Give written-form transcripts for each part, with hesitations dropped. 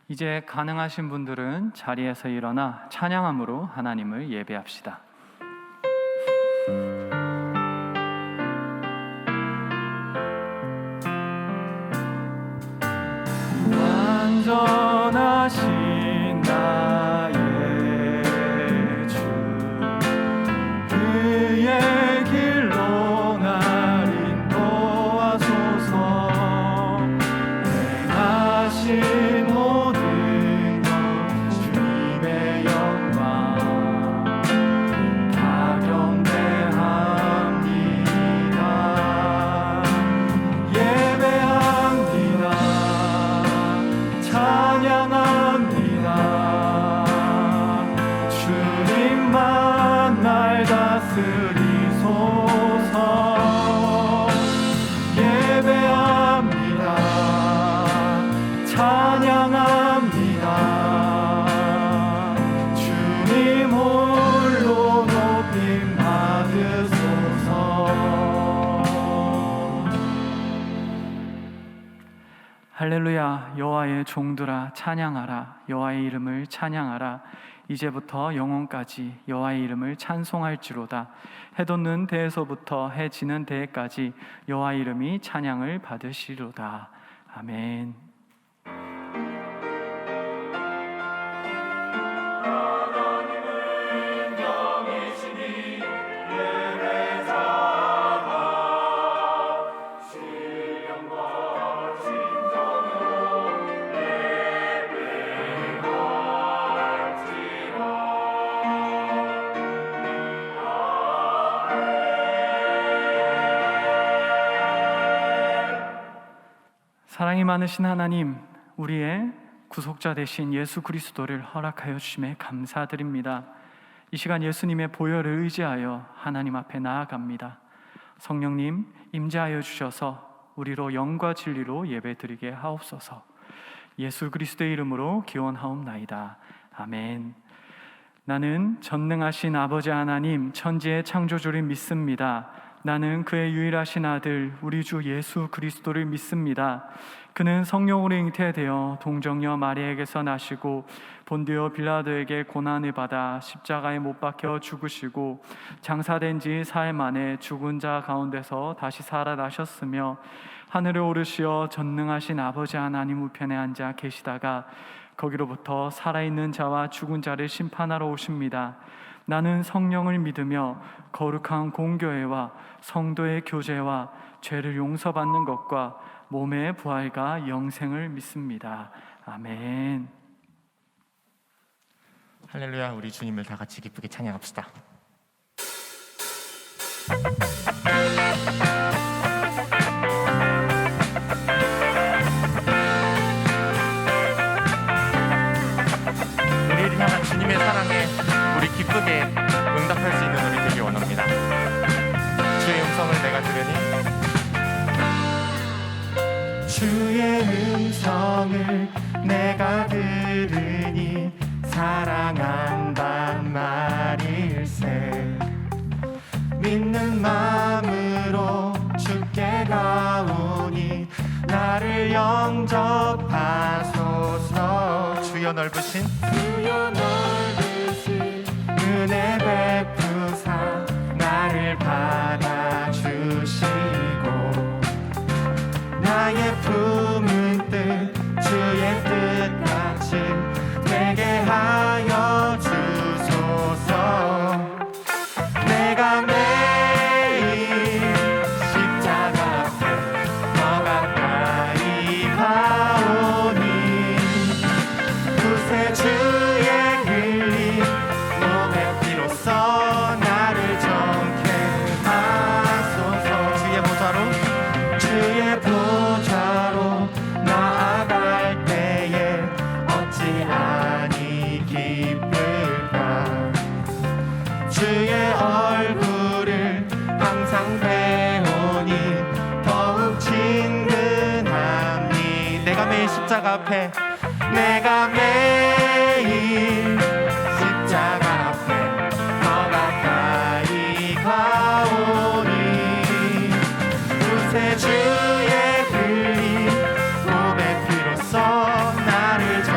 이제 가능하신 분들은 자리에서 일어나 찬양함으로 하나님을 예배합시다. 완전하신 나의 주, 그의 길로 날 인도하소서. 행하신 모든 것 주님의 영광 가경배합니다. 예배합니다. 찬양합니다. 주님만 날 다스리소서. 예배합니다. 찬양합니다. 주님 홀로 높임 받으소서. 할렐루야. 여호와의 종들아 찬양하라. 여호와의 이름을 찬양하라. 이제부터 영원까지 여호와의 이름을 찬송할지로다. 해 돋는 데에서부터 해 지는 데까지 여호와의 이름이 찬양을 받으시리로다. 아멘. 사랑이 많으신 하나님, 우리의 구속자 되신 예수 그리스도를 허락하여 주심에 감사드립니다. 이 시간 예수님의 보혈을 의지하여 하나님 앞에 나아갑니다. 성령님 임재하여 주셔서 우리로 영과 진리로 예배드리게 하옵소서. 예수 그리스도의 이름으로 기원하옵나이다. 아멘. 나는 전능하신 아버지 하나님 천지의 창조주를 믿습니다. 나는 그의 유일하신 아들 우리 주 예수 그리스도를 믿습니다. 그는 성령으로 잉태되어 동정녀 마리아에게서 나시고 본디오 빌라도에게 고난을 받아 십자가에 못 박혀 죽으시고 장사된 지 사흘 만에 죽은 자 가운데서 다시 살아나셨으며 하늘에 오르시어 전능하신 아버지 하나님 우편에 앉아 계시다가 거기로부터 살아있는 자와 죽은 자를 심판하러 오십니다. 나는 성령을 믿으며 거룩한 공교회와 성도의 교제와 죄를 용서받는 것과 몸의 부활과 영생을 믿습니다. 아멘. 할렐루야. 우리 주님을 다 같이 기쁘게 찬양합시다. 우리를 향한 주님의 사랑에 우리 기쁘게 응답할 수 있는 우리 되길 원합니다. 주의 음성을 내가 들으니 주의 음성을 내가 들으니 사랑한단 말일세. 믿는 마음으로 주께 가오니 나를 영접하소서. 주여 넓으신 은혜 베푸사 나를 받아주시고 나의 품은 뜻 주의 뜻같이 되게 하여 주소서. 내가 매일 십자가 앞에 더 가까이 가오니 구세주의 흘린 몸의 피로써 나를 정케 하소서. 주의 보좌로 나아갈 때에 어찌 아니 기쁠까. 주의 얼굴을 항상 배우니 더욱 친근하니. 내가 매일 십자가 앞에 내가 매일 십자가 앞에 더 가까이 가오니 구세주의 흘린 몸의 피로써 나를 정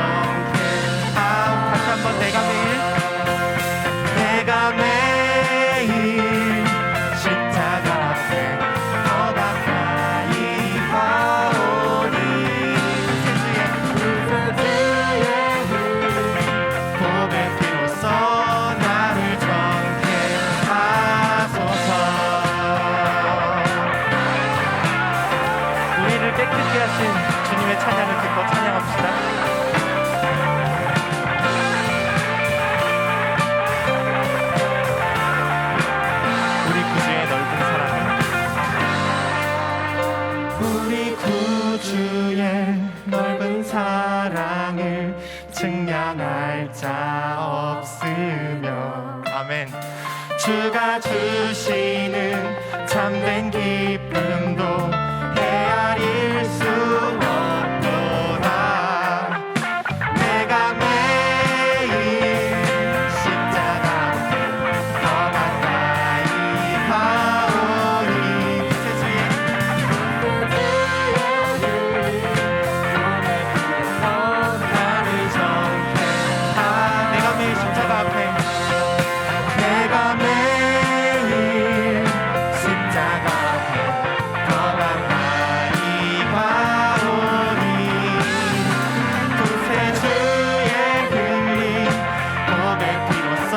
사랑을 증명할 자 없으며 아멘. 주가 주시는 참된 기쁨도 헤아릴 수 없도다. 내가 매일 십자가 앞에 더 가까이 가오니 세상에 나를 정죄하. 내가 매일 십자가 앞에 내가 매일 십자가 앞에 더 가까이 가오니 구세주의 흘린 고백 비로소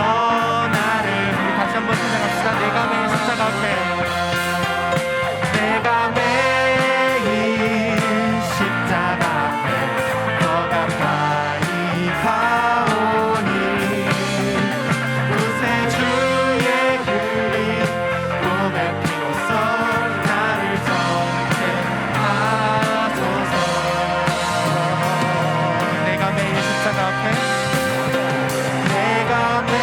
나를. 우리 다시 한번 생각합시다. 내가 매일 십자가 앞에 내가 매일 십자가 앞에 더 가까이 가오니 구세주의 흘린 고백 비로소 나를 정죄하소서. 내가 매일 십자가 앞에 내가 매일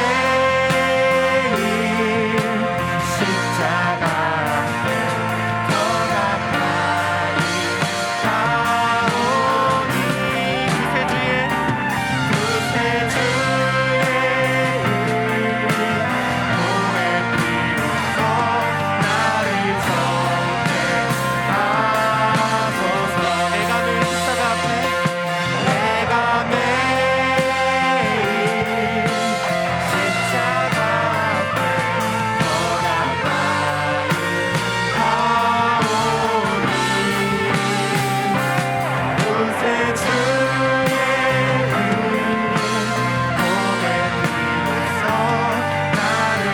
십자가 앞에 더 가까이 가오니 구세주의 고백 비로소 나를 정죄하소서. 내가 매일 십자가 앞에 내가 매일 십자가 앞에 더 가까이 가오니 구세주의 흘린 고백 비로소 나를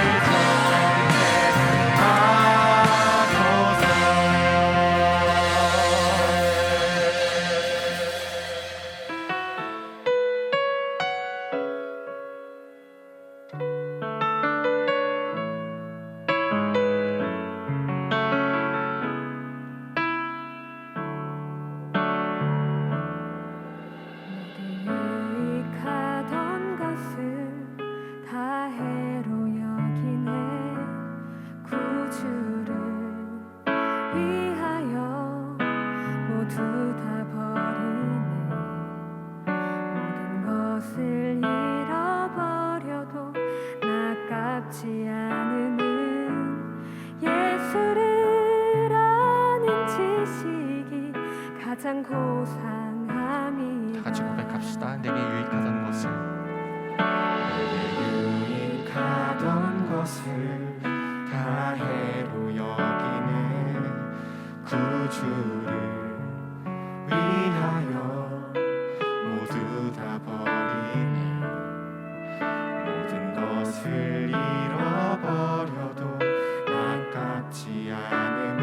유익하던 것을 다 해로 여기네. 구주를 위하여 모두 다 버리네. 모든 것을 잃어버려도 아깝지 않음은 예수를 아는 지식이 가장 고상함이라. 다 같이 고백합시다. 내게 유익하던 것을. 유익하던 것을 다 해로 여기네. 구주를 위하여 모두 다 버리네. 모든 것을 잃어버려도 아깝지 않음은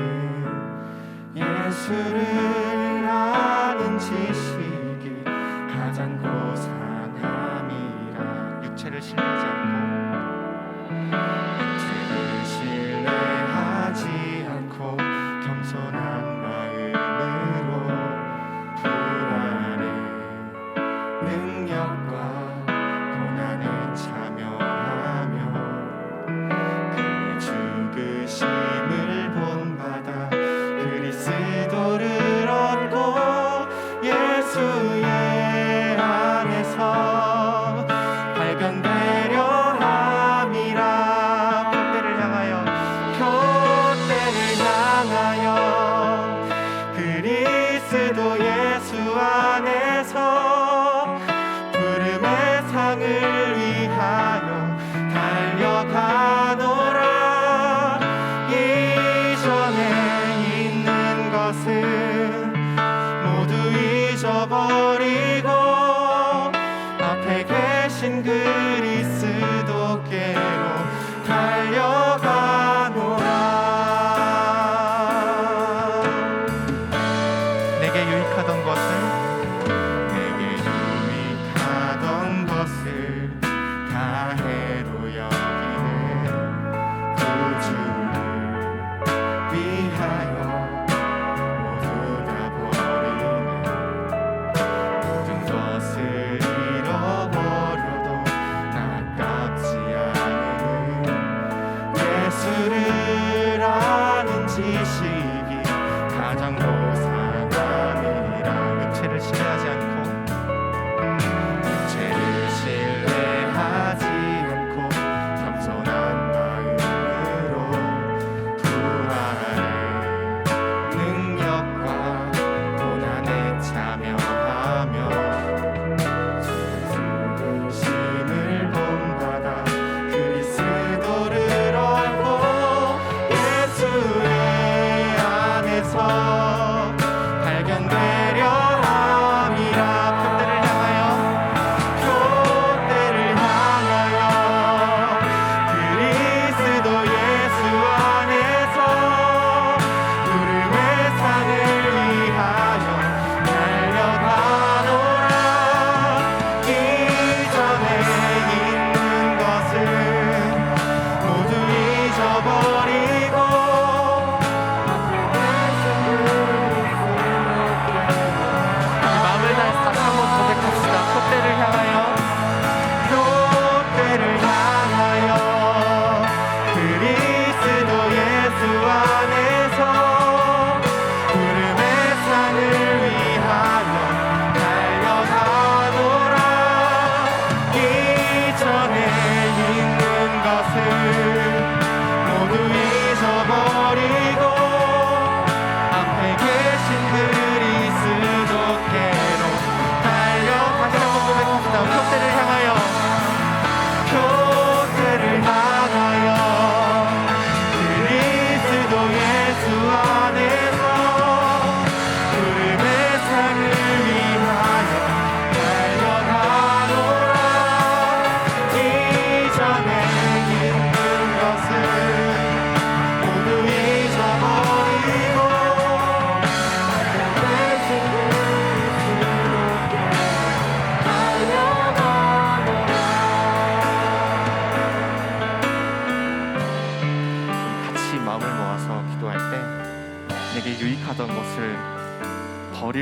예수를 아는 지식이 가장 고상함이라. 육체를 신뢰하지 않고 죄를 신뢰하지 않고 겸손한 마음으로 부활의 능력과 고난에 참여하며 그의 죽으심을 본받아 그리스도를 얻고 예수의 안에서 발견되려 함이라. 표대를 향하여 그리스도 예수 안에서 부름의 상을 위하여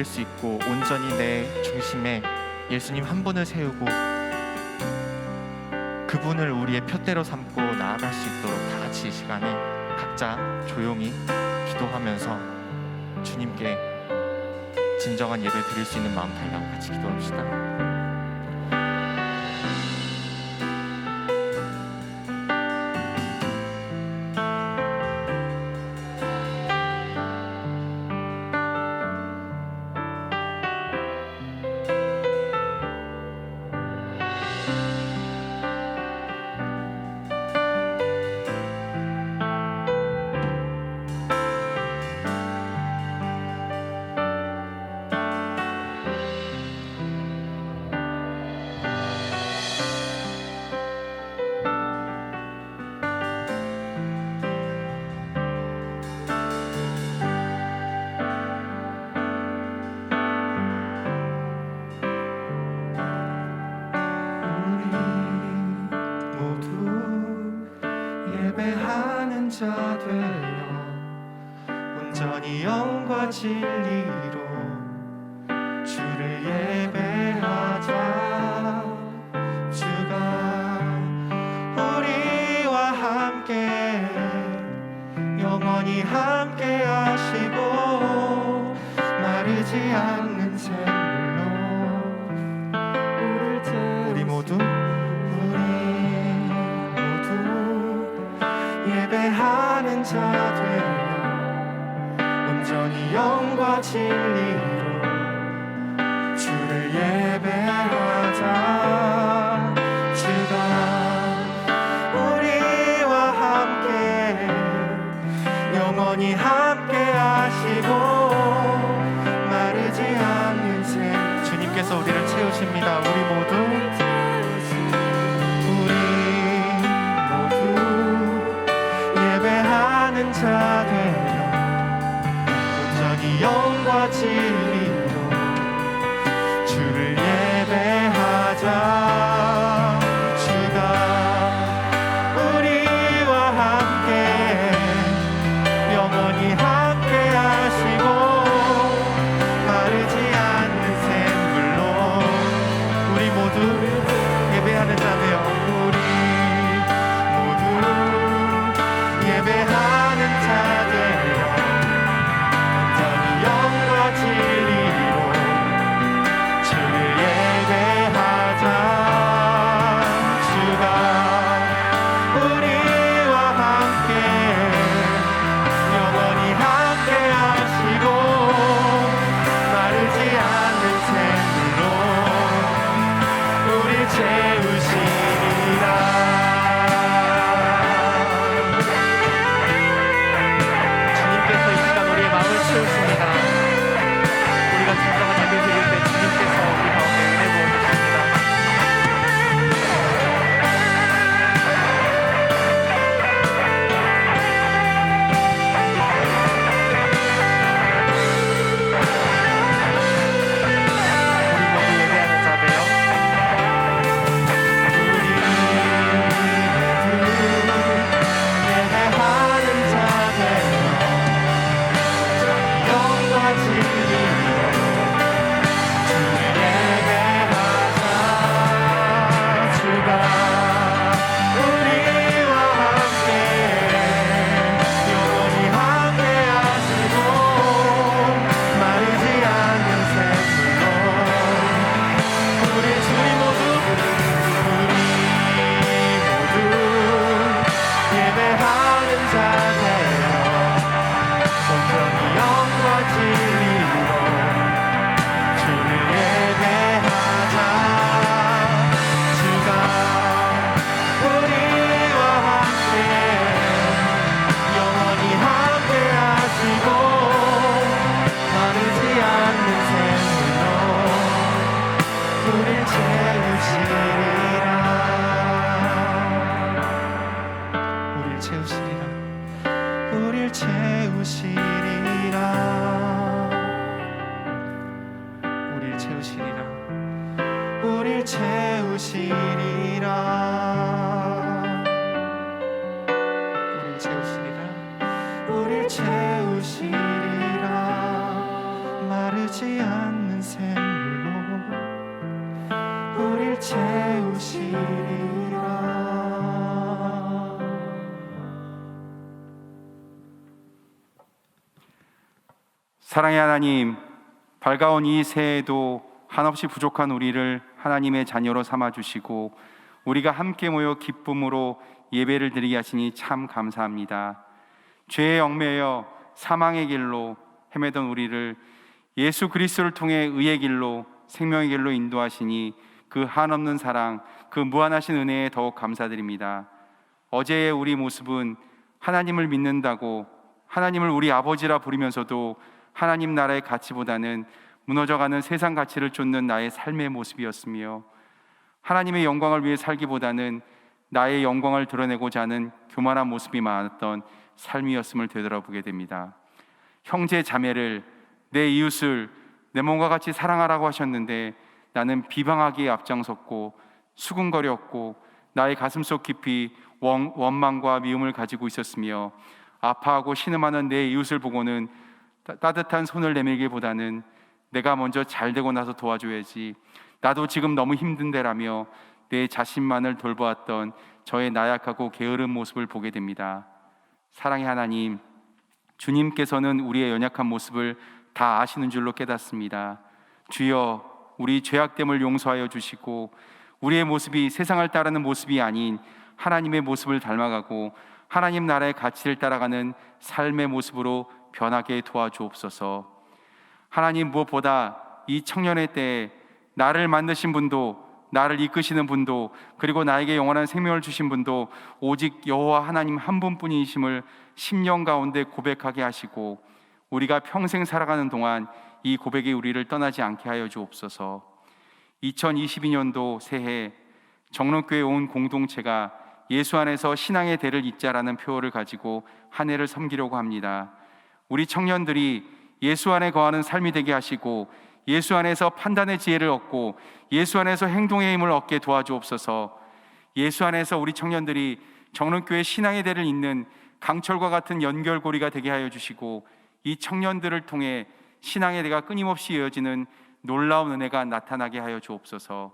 드릴 수 있고 온전히 내 중심에 예수님 한 분을 세우고 그분을 우리의 표대로 삼고 나아갈 수 있도록 다 같이 이 시간에 각자 조용히 기도하면서 주님께 진정한 예배 드릴 수 있는 마음 달라고 같이 기도합시다. 예배하는 자 되어 온전히 영과 진리로 주를 예배하자. 주가 우리와 함께 영원히 함께 하시고 마르지 않는 샘물로 우리 모두 예배하는 자 되어 온전히 영과 진리로 주를 예배하자. 주가 우리와 함께 영원히 함께 하시고 마르지 않는 샘. 주님께서 우리를 채우십니다. 우리 모두 예배하는 자 되어 온전히 영과 진리로 주를 예배하자. 주가 우리와 함께 영원히 함께 하시고 마르지 않는 샘물로 우리 모두 예배하는 자 되어 예배하는 자 되어 온전히 영과 진리로 주를 예배하자. 주가 우리와 함께 영원히 함께 하시고 마르지 않는 샘물로 우리 채우시리라. 채우십니다. 우리가 진정한 예배 드릴 때 주님께서 우리 가운데 은혜 부어주십니다. 우리 모두 예배하는 자 되어 예배하는 자 되어 우릴 채우시리라. 우릴 채우시리라. 우릴 채우시리라. 우릴 채우시리라. 우릴 채우시리라. 마르지 않 나를 채우시리라. 사랑의 하나님, 밝아온 이 새해에도 한없이 부족한 우리를 하나님의 자녀로 삼아주시고 우리가 함께 모여 기쁨으로 예배를 드리게 하시니 참 감사합니다. 죄에 얽매여 사망의 길로 헤매던 우리를 예수 그리스도를 통해 의의 길로, 생명의 길로 인도하시니 그 한없는 사랑, 그 무한하신 은혜에 더욱 감사드립니다. 어제의 우리 모습은 하나님을 믿는다고 하나님을 우리 아버지라 부르면서도 하나님 나라의 가치보다는 무너져가는 세상 가치를 쫓는 나의 삶의 모습이었으며, 하나님의 영광을 위해 살기보다는 나의 영광을 드러내고자 하는 교만한 모습이 많았던 삶이었음을 되돌아보게 됩니다. 형제 자매를, 내 이웃을 내 몸과 같이 사랑하라고 하셨는데 나는 비방하기에 앞장섰고 수군거렸고 나의 가슴속 깊이 원망과 미움을 가지고 있었으며, 아파하고 신음하는 내 이웃을 보고는 따뜻한 손을 내밀기보다는 내가 먼저 잘 되고 나서 도와줘야지, 나도 지금 너무 힘든데라며 내 자신만을 돌보았던 저의 나약하고 게으른 모습을 보게 됩니다. 사랑의 하나님, 주님께서는 우리의 연약한 모습을 다 아시는 줄로 깨닫습니다. 주여, 우리 죄악됨을 용서하여 주시고 우리의 모습이 세상을 따르는 모습이 아닌 하나님의 모습을 닮아가고 하나님 나라의 가치를 따라가는 삶의 모습으로 변하게 도와주옵소서. 하나님, 무엇보다 이 청년의 때에 나를 만드신 분도, 나를 이끄시는 분도, 그리고 나에게 영원한 생명을 주신 분도 오직 여호와 하나님 한 분뿐이심을 10년 가운데 고백하게 하시고 우리가 평생 살아가는 동안 이 고백이 우리를 떠나지 않게 하여 주옵소서. 2022년도 새해 정론교회 온 공동체가 예수 안에서 신앙의 대를 잇자라는 표어를 가지고 한 해를 섬기려고 합니다. 우리 청년들이 예수 안에 거하는 삶이 되게 하시고 예수 안에서 판단의 지혜를 얻고 예수 안에서 행동의 힘을 얻게 도와주옵소서. 예수 안에서 우리 청년들이 정론교회 신앙의 대를 잇는 강철과 같은 연결고리가 되게 하여 주시고 이 청년들을 통해 신앙의 대가 끊임없이 이어지는 놀라운 은혜가 나타나게 하여 주옵소서.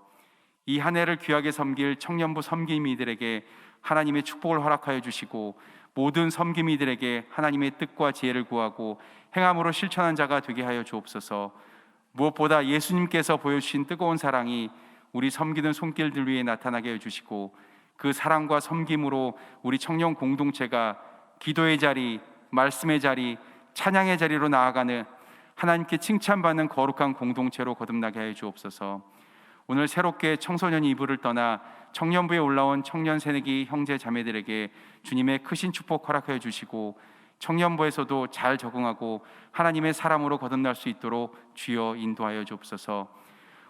이 한 해를 귀하게 섬길 청년부 섬김이들에게 하나님의 축복을 허락하여 주시고 모든 섬김이들에게 하나님의 뜻과 지혜를 구하고 행함으로 실천한 자가 되게 하여 주옵소서. 무엇보다 예수님께서 보여주신 뜨거운 사랑이 우리 섬기는 손길들 위에 나타나게 해주시고 그 사랑과 섬김으로 우리 청년 공동체가 기도의 자리, 말씀의 자리, 찬양의 자리로 나아가는 하나님께 칭찬받는 거룩한 공동체로 거듭나게 하여 주옵소서. 오늘 새롭게 청소년이 이불을 떠나 청년부에 올라온 청년 새내기 형제 자매들에게 주님의 크신 축복 허락하여 주시고 청년부에서도 잘 적응하고 하나님의 사람으로 거듭날 수 있도록 주여 인도하여 주옵소서.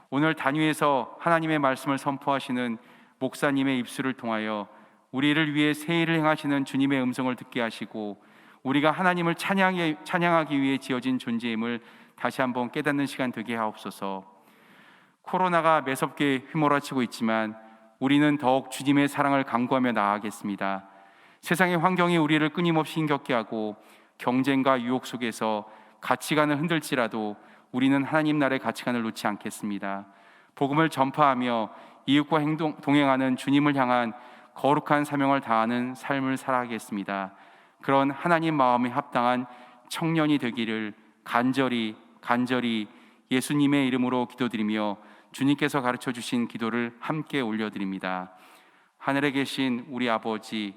오늘 단위에서 하나님의 말씀을 선포하시는 목사님의 입술을 통하여 우리를 위해 새 일을 행하시는 주님의 음성을 듣게 하시고 우리가 하나님을 찬양하기 위해 지어진 존재임을 다시 한번 깨닫는 시간 되게 하옵소서. 코로나가 매섭게 휘몰아치고 있지만 우리는 더욱 주님의 사랑을 강구하며 나아가겠습니다. 세상의 환경이 우리를 끊임없이 힘겹게 하고 경쟁과 유혹 속에서 가치관을 흔들지라도 우리는 하나님 나라의 가치관을 놓지 않겠습니다. 복음을 전파하며 이웃과 동행하는 주님을 향한 거룩한 사명을 다하는 삶을 살아가겠습니다. 그런 하나님 마음에 합당한 청년이 되기를 간절히 예수님의 이름으로 기도드리며 주님께서 가르쳐 주신 기도를 함께 올려드립니다. 하늘에 계신 우리 아버지의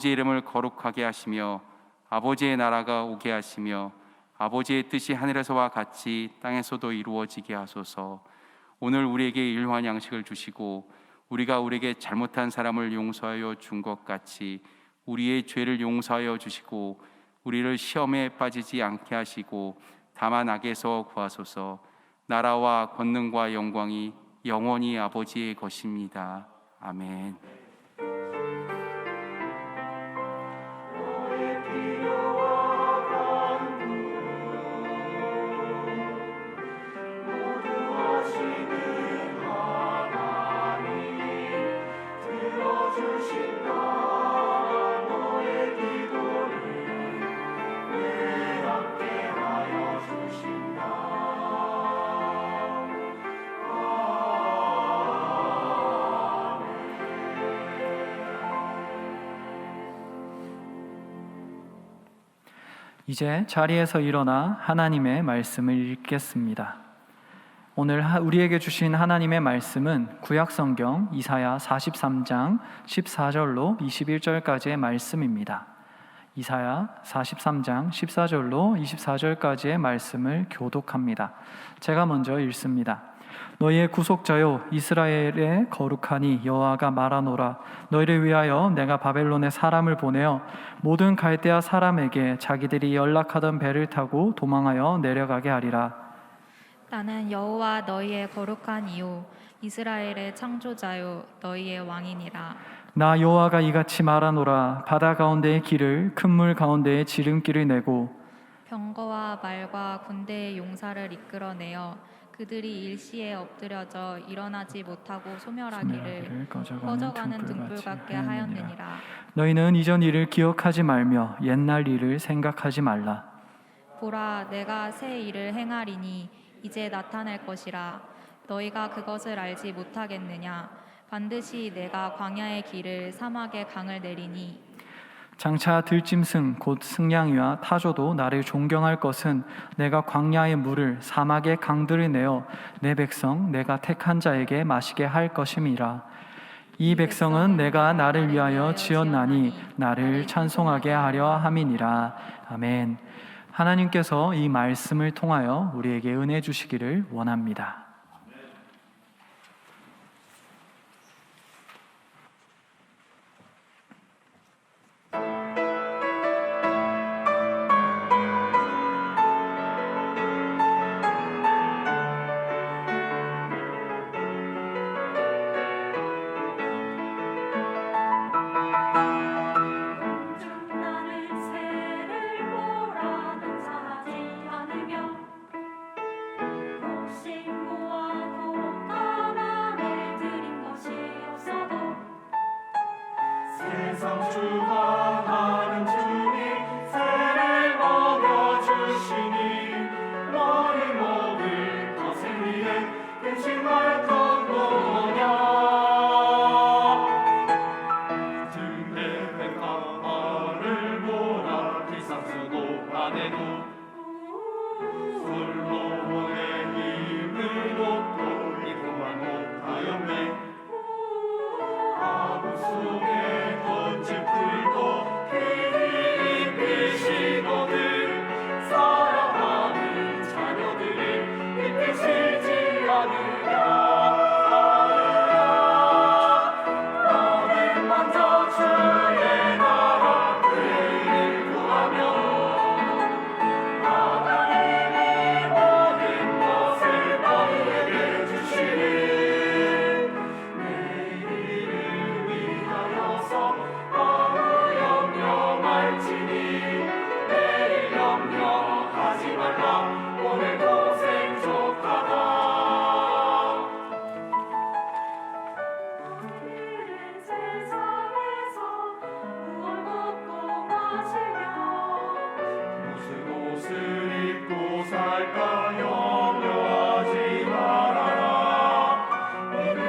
이름을 거룩하게 하시며 아버지의 나라가 오게 하시며 아버지의 뜻이 하늘에서와 같이 땅에서도 이루어지게 하소서. 오늘 우리에게 일용할 양식을 주시고 우리에게 잘못한 사람을 용서하여 준 것 같이 우리의 죄를 용서하여 주시고 우리를 시험에 빠지지 않게 하시고 다만 악에서 구하소서. 나라와 권능과 영광이 영원히 아버지의 것입니다. 아멘. 이제 자리에서 일어나 하나님의 말씀을 읽겠습니다. 오늘 우리에게 주신 하나님의 말씀은 구약성경 이사야 43장 14절로 21절까지의 말씀입니다. 이사야 43장 14절로 24절까지의 말씀을 교독합니다. 제가 먼저 읽습니다. 너희의 구속자여 이스라엘의 거룩하니 여호와가 말하노라. 너희를 위하여 내가 바벨론에 사람을 보내어 모든 갈대아 사람에게 자기들이 연락하던 배를 타고 도망하여 내려가게 하리라. 나는 여호와 너희의 거룩한 이요 이스라엘의 창조자요 너희의 왕이니라. 나 여호와가 이같이 말하노라. 바다 가운데의 길을 큰 물 가운데의 지름길을 내고 병거와 말과 군대의 용사를 이끌어내어 그들이 일시에 엎드려져 일어나지 못하고 소멸하기를 꺼져가는 등불 같게 하였느니라. 너희는 이전 일을 기억하지 말며 옛날 일을 생각하지 말라. 보라, 내가 새 일을 행하리니 이제 나타날 것이라. 너희가 그것을 알지 못하겠느냐? 반드시 내가 광야의 길을 사막의 강을 내리니 장차 들짐승 곧 승냥이와 타조도 나를 존경할 것은 내가 광야의 물을 사막의 강들을 내어 내 백성 내가 택한 자에게 마시게 할 것임이라. 이 백성은 내가 나를 위하여 지었나니 나를 찬송하게 하려 함이니라. 아멘. 하나님께서 이 말씀을 통하여 우리에게 은혜 주시기를 원합니다. 나는 새를 보라 농사하지 않으며 곡식 모아도 가난에 들인 것이 없어도 세상 주관하는 주님 새를 먹여주시니 너희 먹을 것을 위해 근심할 것 뭐냐. 등대 백합화를 보라 기상수도 안에도 솔로몬의 힘을 얻고 이동한 못하였네. 아부 속에 번진 풀도 길이 입히시거든 사랑하는 자녀들이 입히시지 않으랴. 나는 먼저 주의 나라 그의 일을 구하며 하나님이 모든 것을 너희에게 주시니 내 일을 위하여서 아무 염려말지니 내일 염려하지 말라. 오늘 고생 족하다. 우리는 세상에서 무엇 먹고 마시며 무슨 옷을 입고 살까 염려하지 말아라. 이는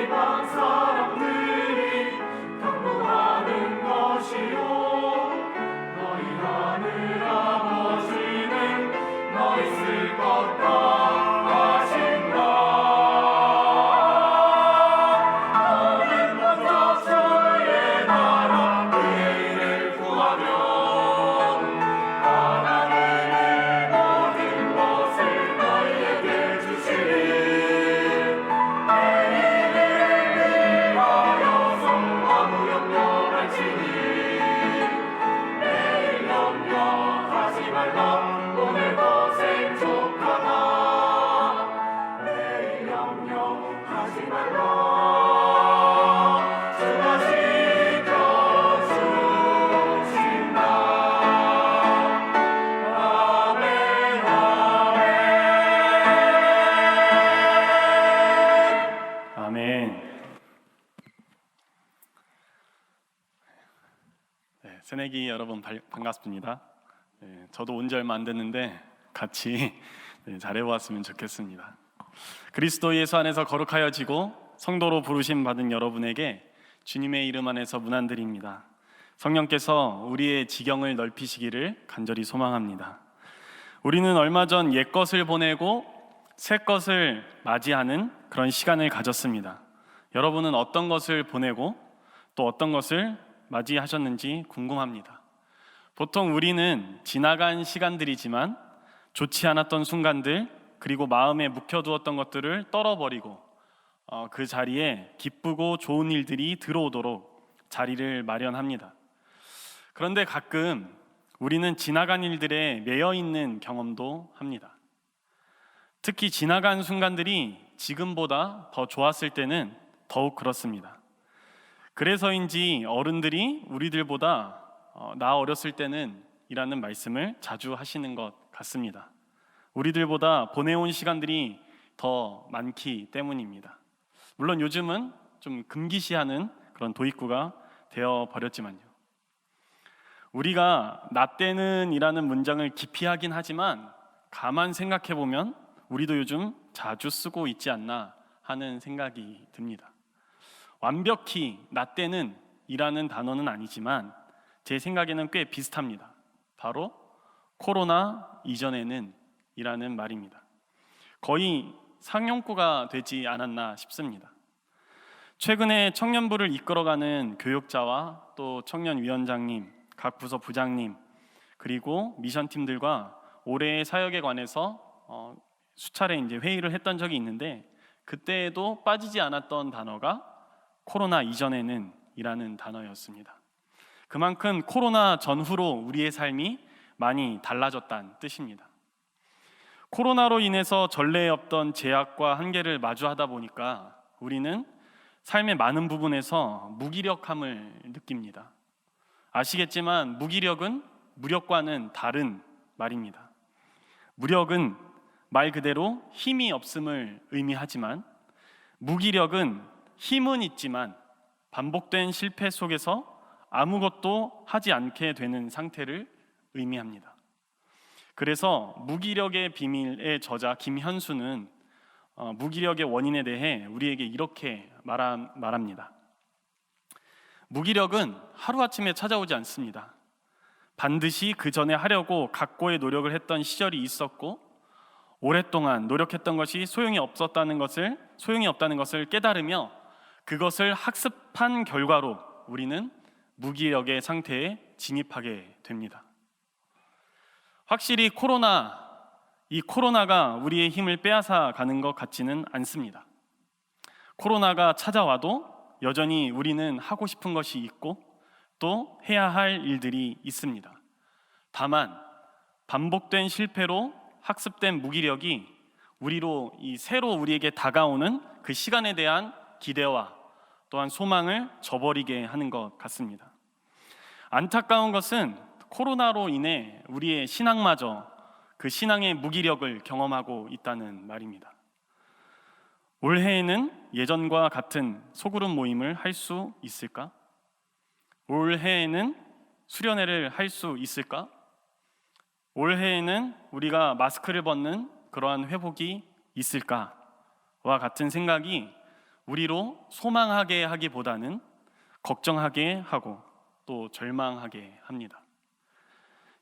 이방 사람들이 강구하는 것이요 너희 하늘 아버지는 너희 쓸 것 다 아신다. 너는 먼저 주의 나라 그의 일을 구하면 하나님이 모든 것을 너희에게 주시니 내 일을 위하여서 아무 염려할지니 내일 염려하지 말라. 오늘 고생 족하다. 내일 염려하지 말라. 주가 지켜주신다. 아멘 아멘. 아멘. 새내기 여러분 반갑습니다. 저도 온 지 얼마 안 됐는데 같이 잘해보았으면 좋겠습니다. 그리스도 예수 안에서 거룩하여지고 성도로 부르심 받은 여러분에게 주님의 이름 안에서 문안드립니다. 성령께서 우리의 지경을 넓히시기를 간절히 소망합니다. 우리는 얼마 전 옛 것을 보내고 새 것을 맞이하는 그런 시간을 가졌습니다. 여러분은 어떤 것을 보내고 또 어떤 것을 맞이하셨는지 궁금합니다. 보통 우리는 지나간 시간들이지만 좋지 않았던 순간들, 그리고 마음에 묵혀두었던 것들을 떨어버리고 그 자리에 기쁘고 좋은 일들이 들어오도록 자리를 마련합니다. 그런데 가끔 우리는 지나간 일들에 매여 있는 경험도 합니다. 특히 지나간 순간들이 지금보다 더 좋았을 때는 더욱 그렇습니다. 그래서인지 어른들이 우리들보다 나 어렸을 때는 이라는 말씀을 자주 하시는 것 같습니다. 우리들보다 보내온 시간들이 더 많기 때문입니다. 물론 요즘은 좀 금기시하는 그런 도입구가 되어 버렸지만요. 우리가 나 때는 이라는 문장을 기피하긴 하지만 가만 생각해 보면 우리도 요즘 자주 쓰고 있지 않나 하는 생각이 듭니다. 완벽히 나 때는 이라는 단어는 아니지만 제 생각에는 꽤 비슷합니다. 바로 코로나 이전에는 이라는 말입니다. 거의 상용구가 되지 않았나 싶습니다. 최근에 청년부를 이끌어가는 교육자와 또 청년위원장님, 각 부서 부장님, 그리고 미션팀들과 올해의 사역에 관해서 수차례 이제 회의를 했던 적이 있는데, 그때에도 빠지지 않았던 단어가 코로나 이전에는 이라는 단어였습니다. 그만큼 코로나 전후로 우리의 삶이 많이 달라졌다는 뜻입니다. 코로나로 인해서 전례 없던 제약과 한계를 마주하다 보니까 우리는 삶의 많은 부분에서 무기력함을 느낍니다. 아시겠지만 무기력은 무력과는 다른 말입니다. 무력은 말 그대로 힘이 없음을 의미하지만, 무기력은 힘은 있지만 반복된 실패 속에서 아무것도 하지 않게 되는 상태를 의미합니다. 그래서 무기력의 비밀의 저자 김현수는 무기력의 원인에 대해 우리에게 이렇게 말합니다. 무기력은 하루아침에 찾아오지 않습니다. 반드시 그 전에 하려고 각고의 노력을 했던 시절이 있었고, 오랫동안 노력했던 것이 소용이 없다는 것을 깨달으며 그것을 학습한 결과로 우리는 무기력의 상태에 진입하게 됩니다. 확실히 이 코로나가 우리의 힘을 빼앗아 가는 것 같지는 않습니다. 코로나가 찾아와도 여전히 우리는 하고 싶은 것이 있고 또 해야 할 일들이 있습니다. 다만 반복된 실패로 학습된 무기력이 새로 우리에게 다가오는 그 시간에 대한 기대와 또한 소망을 저버리게 하는 것 같습니다. 안타까운 것은 코로나로 인해 우리의 신앙마저 그 신앙의 무기력을 경험하고 있다는 말입니다. 올해에는 예전과 같은 소그룹 모임을 할 수 있을까? 올해에는 수련회를 할 수 있을까? 올해에는 우리가 마스크를 벗는 그러한 회복이 있을까와 같은 생각이 우리로 소망하게 하기보다는 걱정하게 하고 또 절망하게 합니다.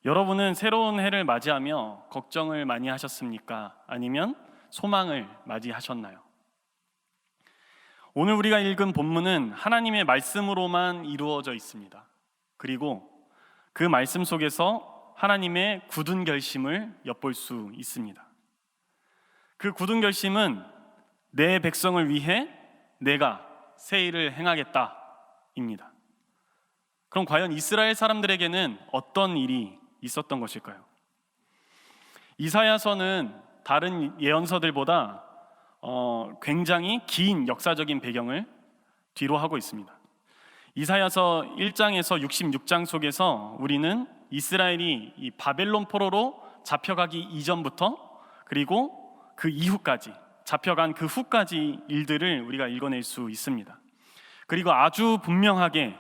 여러분은 새로운 해를 맞이하며 걱정을 많이 하셨습니까? 아니면 소망을 맞이하셨나요? 오늘 우리가 읽은 본문은 하나님의 말씀으로만 이루어져 있습니다. 그리고 그 말씀 속에서 하나님의 굳은 결심을 엿볼 수 있습니다. 그 굳은 결심은 내 백성을 위해 내가 새 일을 행하겠다입니다. 그럼 과연 이스라엘 사람들에게는 어떤 일이 있었던 것일까요? 이사야서는 다른 예언서들보다 굉장히 긴 역사적인 배경을 뒤로 하고 있습니다. 이사야서 1장에서 66장 속에서 우리는 이스라엘이 이 바벨론 포로로 잡혀가기 이전부터 그리고 그 이후까지, 잡혀간 그 후까지 일들을 우리가 읽어낼 수 있습니다. 그리고 아주 분명하게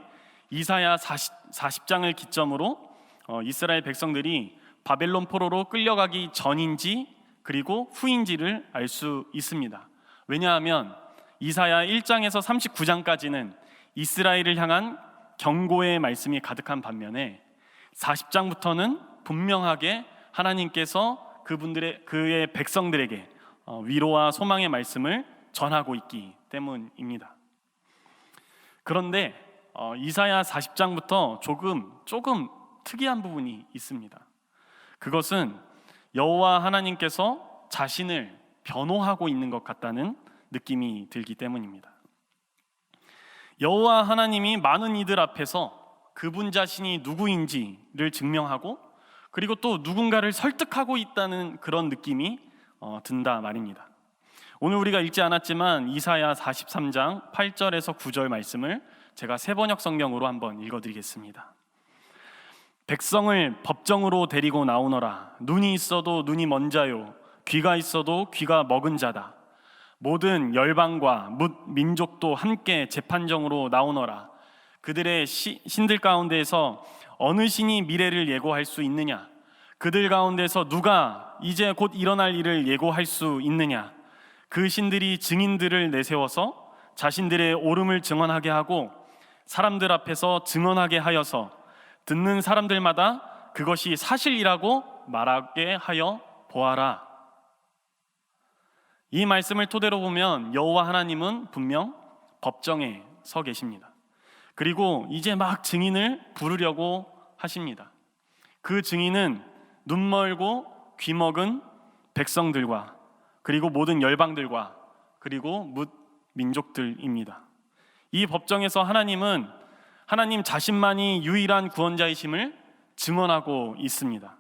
이사야 40장을 기점으로 이스라엘 백성들이 바벨론 포로로 끌려가기 전인지 그리고 후인지를 알 수 있습니다. 왜냐하면 이사야 1장에서 39장까지는 이스라엘을 향한 경고의 말씀이 가득한 반면에 40장부터는 분명하게 하나님께서 그의 백성들에게 위로와 소망의 말씀을 전하고 있기 때문입니다. 그런데 이사야 40장부터 조금 특이한 부분이 있습니다. 그것은 여호와 하나님께서 자신을 변호하고 있는 것 같다는 느낌이 들기 때문입니다. 여호와 하나님이 많은 이들 앞에서 그분 자신이 누구인지를 증명하고 그리고 또 누군가를 설득하고 있다는 그런 느낌이 든다 말입니다. 오늘 우리가 읽지 않았지만 이사야 43장 8절에서 9절 말씀을 제가 세번역 성경으로 한번 읽어드리겠습니다. 백성을 법정으로 데리고 나오너라. 눈이 있어도 눈이 먼 자요, 귀가 있어도 귀가 먹은 자다. 모든 열방과 뭇 민족도 함께 재판정으로 나오너라. 그들의 신들 가운데에서 어느 신이 미래를 예고할 수 있느냐? 그들 가운데서 누가 이제 곧 일어날 일을 예고할 수 있느냐? 그 신들이 증인들을 내세워서 자신들의 옳음을 증언하게 하고 사람들 앞에서 증언하게 하여서 듣는 사람들마다 그것이 사실이라고 말하게 하여 보아라. 이 말씀을 토대로 보면 여호와 하나님은 분명 법정에 서 계십니다. 그리고 이제 막 증인을 부르려고 하십니다. 그 증인은 눈 멀고 귀 먹은 백성들과 그리고 모든 열방들과 그리고 뭇 민족들입니다. 이 법정에서 하나님은 하나님 자신만이 유일한 구원자이심을 증언하고 있습니다.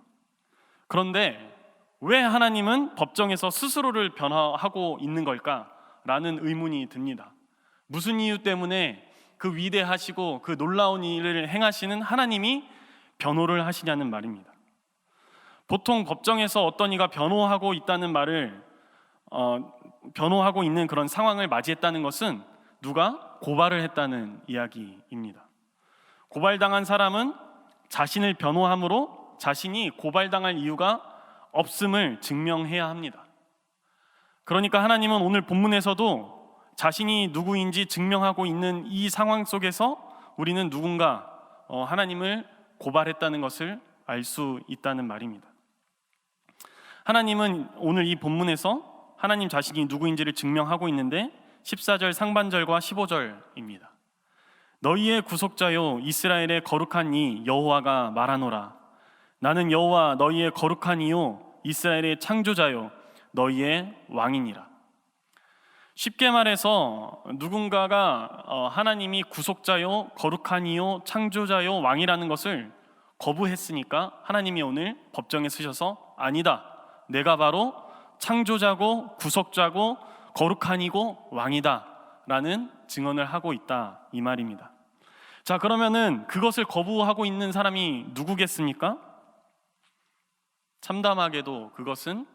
그런데 왜 하나님은 법정에서 스스로를 변화하고 있는 걸까라는 의문이 듭니다. 무슨 이유 때문에 그 위대하시고 그 놀라운 일을 행하시는 하나님이 변호를 하시냐는 말입니다. 보통 법정에서 어떤 이가 변호하고 있다는 말을 변호하고 있는 그런 상황을 맞이했다는 것은 누가 고발을 했다는 이야기입니다. 고발당한 사람은 자신을 변호함으로 자신이 고발당할 이유가 없음을 증명해야 합니다. 그러니까 하나님은 오늘 본문에서도 자신이 누구인지 증명하고 있는 이 상황 속에서 우리는 누군가 하나님을 고발했다는 것을 알 수 있다는 말입니다. 하나님은 오늘 이 본문에서 하나님 자신이 누구인지를 증명하고 있는데 14절 상반절과 15절입니다. 너희의 구속자요 이스라엘의 거룩한 이 여호와가 말하노라. 나는 여호와 너희의 거룩한 이요 이스라엘의 창조자요 너희의 왕이니라. 쉽게 말해서 누군가가 하나님이 구속자요 거룩한 이요 창조자요 왕이라는 것을 거부했으니까 하나님이 오늘 법정에 서셔서 아니다, 내가 바로 창조자고 구속자고 거룩한 이고 왕이다 라는 증언을 하고 있다 이 말입니다. 자, 그러면은 그것을 거부하고 있는 사람이 누구겠습니까? 참담하게도 그것은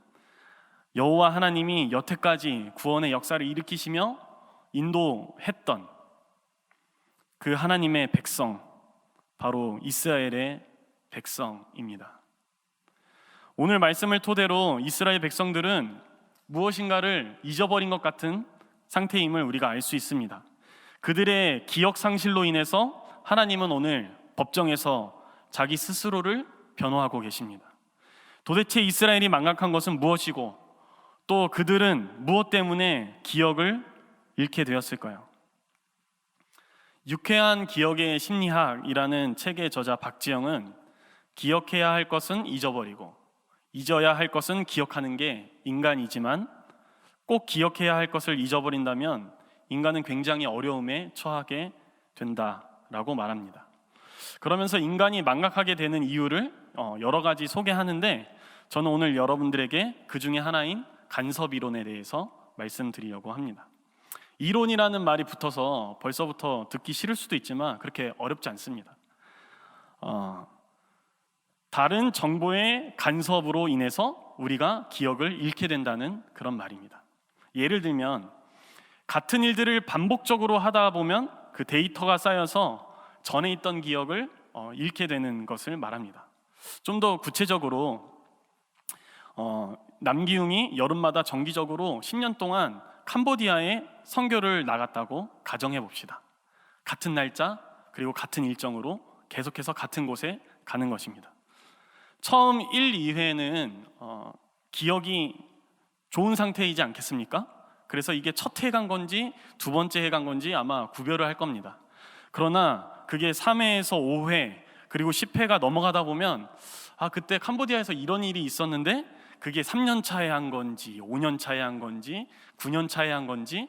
여호와 하나님이 여태까지 구원의 역사를 일으키시며 인도했던 그 하나님의 백성, 바로 이스라엘의 백성입니다. 오늘 말씀을 토대로 이스라엘 백성들은 무엇인가를 잊어버린 것 같은 상태임을 우리가 알 수 있습니다. 그들의 기억 상실로 인해서 하나님은 오늘 법정에서 자기 스스로를 변호하고 계십니다. 도대체 이스라엘이 망각한 것은 무엇이고 또 그들은 무엇 때문에 기억을 잃게 되었을까요? 유쾌한 기억의 심리학이라는 책의 저자 박지영은 기억해야 할 것은 잊어버리고 잊어야 할 것은 기억하는 게 인간이지만 꼭 기억해야 할 것을 잊어버린다면 인간은 굉장히 어려움에 처하게 된다라고 말합니다. 그러면서 인간이 망각하게 되는 이유를 여러 가지 소개하는데 저는 오늘 여러분들에게 그 중에 하나인 간섭 이론에 대해서 말씀드리려고 합니다. 이론이라는 말이 붙어서 벌써부터 듣기 싫을 수도 있지만 그렇게 어렵지 않습니다. 다른 정보의 간섭으로 인해서 우리가 기억을 잃게 된다는 그런 말입니다. 예를 들면 같은 일들을 반복적으로 하다 보면 그 데이터가 쌓여서 전에 있던 기억을 잃게 되는 것을 말합니다. 좀 더 구체적으로 남기웅이 여름마다 정기적으로 10년 동안 캄보디아에 선교를 나갔다고 가정해 봅시다. 같은 날짜, 그리고 같은 일정으로 계속해서 같은 곳에 가는 것입니다. 처음 1, 2회는 기억이 좋은 상태이지 않겠습니까? 그래서 이게 첫 해 간 건지 두 번째 해 간 건지 아마 구별을 할 겁니다. 그러나 그게 3회에서 5회 그리고 10회가 넘어가다 보면 그때 캄보디아에서 이런 일이 있었는데 그게 3년 차에 한 건지 5년 차에 한 건지 9년 차에 한 건지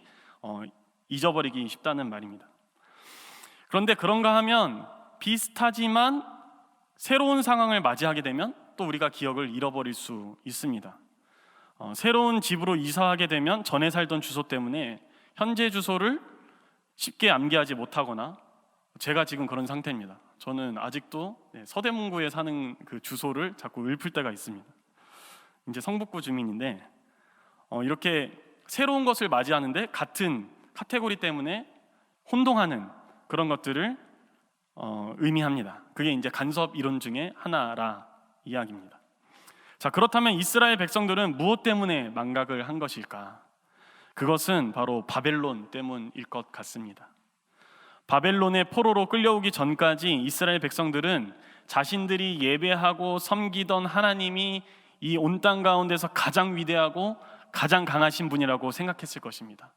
잊어버리기 쉽다는 말입니다. 그런데 그런가 하면 비슷하지만 새로운 상황을 맞이하게 되면 또 우리가 기억을 잃어버릴 수 있습니다. 새로운 집으로 이사하게 되면 전에 살던 주소 때문에 현재 주소를 쉽게 암기하지 못하거나, 제가 지금 그런 상태입니다. 저는 아직도 서대문구에 사는 그 주소를 자꾸 읊을 때가 있습니다. 이제 성북구 주민인데 이렇게 새로운 것을 맞이하는데 같은 카테고리 때문에 혼동하는 그런 것들을 의미합니다. 그게 이제 간섭 이론 중에 하나라 이야기입니다. 자, 그렇다면 이스라엘 백성들은 무엇 때문에 망각을 한 것일까? 그것은 바로 바벨론 때문일 것 같습니다. 바벨론의 포로로 끌려오기 전까지 이스라엘 백성들은 자신들이 예배하고 섬기던 하나님이 이 온 땅 가운데서 가장 위대하고 가장 강하신 분이라고 생각했을 것입니다.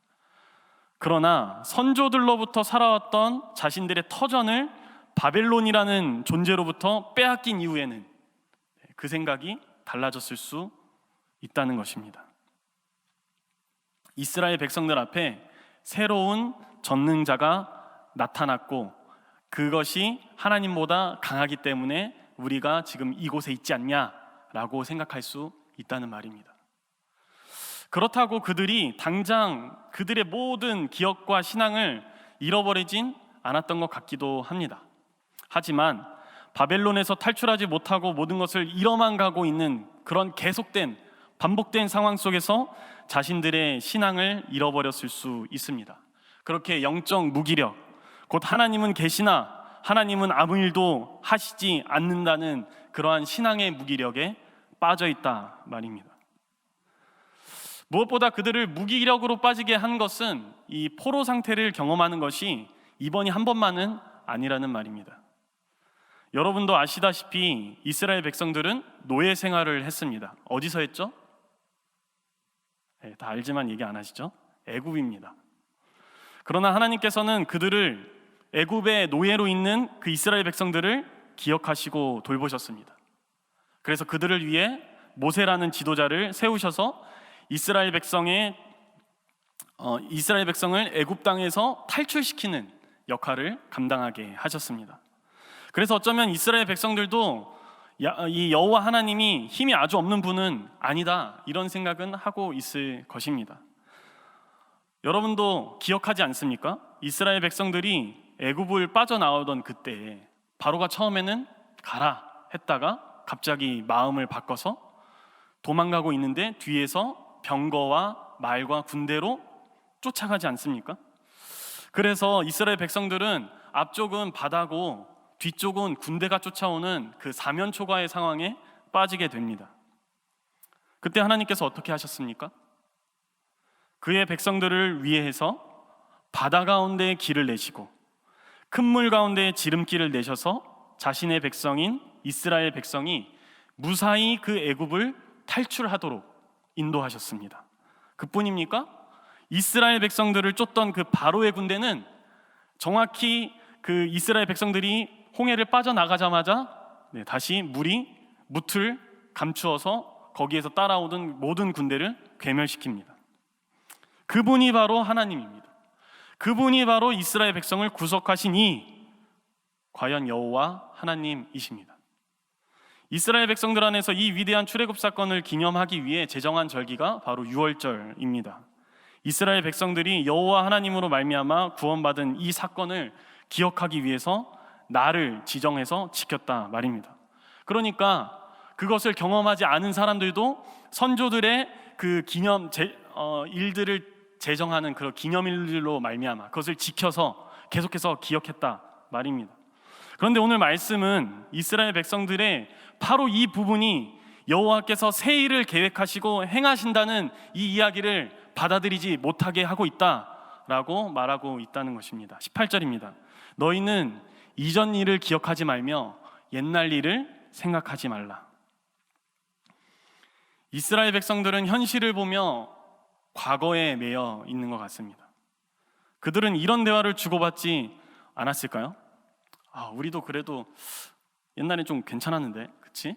그러나 선조들로부터 살아왔던 자신들의 터전을 바벨론이라는 존재로부터 빼앗긴 이후에는 그 생각이 달라졌을 수 있다는 것입니다. 이스라엘 백성들 앞에 새로운 전능자가 나타났고 그것이 하나님보다 강하기 때문에 우리가 지금 이곳에 있지 않냐라고 생각할 수 있다는 말입니다. 그렇다고 그들이 당장 그들의 모든 기억과 신앙을 잃어버리진 않았던 것 같기도 합니다. 하지만 바벨론에서 탈출하지 못하고 모든 것을 잃어만 가고 있는 그런 계속된 반복된 상황 속에서 자신들의 신앙을 잃어버렸을 수 있습니다. 그렇게 영적 무기력, 곧 하나님은 계시나 하나님은 아무 일도 하시지 않는다는 그러한 신앙의 무기력에 빠져 있다 말입니다. 무엇보다 그들을 무기력으로 빠지게 한 것은 이 포로 상태를 경험하는 것이 이번이 한 번만은 아니라는 말입니다. 여러분도 아시다시피 이스라엘 백성들은 노예 생활을 했습니다. 어디서 했죠? 다 알지만 얘기 안 하시죠? 애굽입니다. 그러나 하나님께서는 그들을 애굽의 노예로 있는 그 이스라엘 백성들을 기억하시고 돌보셨습니다. 그래서 그들을 위해 모세라는 지도자를 세우셔서 이스라엘 백성을 애굽 땅에서 탈출시키는 역할을 감당하게 하셨습니다. 그래서 어쩌면 이스라엘 백성들도 이 여호와 하나님이 힘이 아주 없는 분은 아니다, 이런 생각은 하고 있을 것입니다. 여러분도 기억하지 않습니까? 이스라엘 백성들이 애굽을 빠져나오던 그때 바로가 처음에는 가라 했다가 갑자기 마음을 바꿔서 도망가고 있는데 뒤에서 병거와 말과 군대로 쫓아가지 않습니까? 그래서 이스라엘 백성들은 앞쪽은 바다고 뒤쪽은 군대가 쫓아오는 그 사면초가의 상황에 빠지게 됩니다. 그때 하나님께서 어떻게 하셨습니까? 그의 백성들을 위해서 바다 가운데에 길을 내시고 큰 물 가운데에 지름길을 내셔서 자신의 백성인 이스라엘 백성이 무사히 그 애굽을 탈출하도록 인도하셨습니다. 그뿐입니까? 이스라엘 백성들을 쫓던 그 바로의 군대는 정확히 그 이스라엘 백성들이 홍해를 빠져나가자마자 다시 물이 뭇을 감추어서 거기에서 따라오던 모든 군대를 괴멸시킵니다. 그분이 바로 하나님입니다. 그분이 바로 이스라엘 백성을 구속하시니 과연 여호와 하나님이십니다. 이스라엘 백성들 안에서 이 위대한 출애굽 사건을 기념하기 위해 제정한 절기가 바로 유월절입니다. 이스라엘 백성들이 여호와 하나님으로 말미암아 구원받은 이 사건을 기억하기 위해서 날을 지정해서 지켰다 말입니다. 그러니까 그것을 경험하지 않은 사람들도 선조들의 그 일들을 제정하는 그런 기념일로 말미암아 그것을 지켜서 계속해서 기억했다 말입니다. 그런데 오늘 말씀은 이스라엘 백성들의 바로 이 부분이 여호와께서 새 일을 계획하시고 행하신다는 이 이야기를 받아들이지 못하게 하고 있다라고 말하고 있다는 것입니다. 18절입니다. 너희는 이전 일을 기억하지 말며 옛날 일을 생각하지 말라. 이스라엘 백성들은 현실을 보며 과거에 매여 있는 것 같습니다. 그들은 이런 대화를 주고받지 않았을까요? 우리도 그래도 옛날에 좀 괜찮았는데, 그치?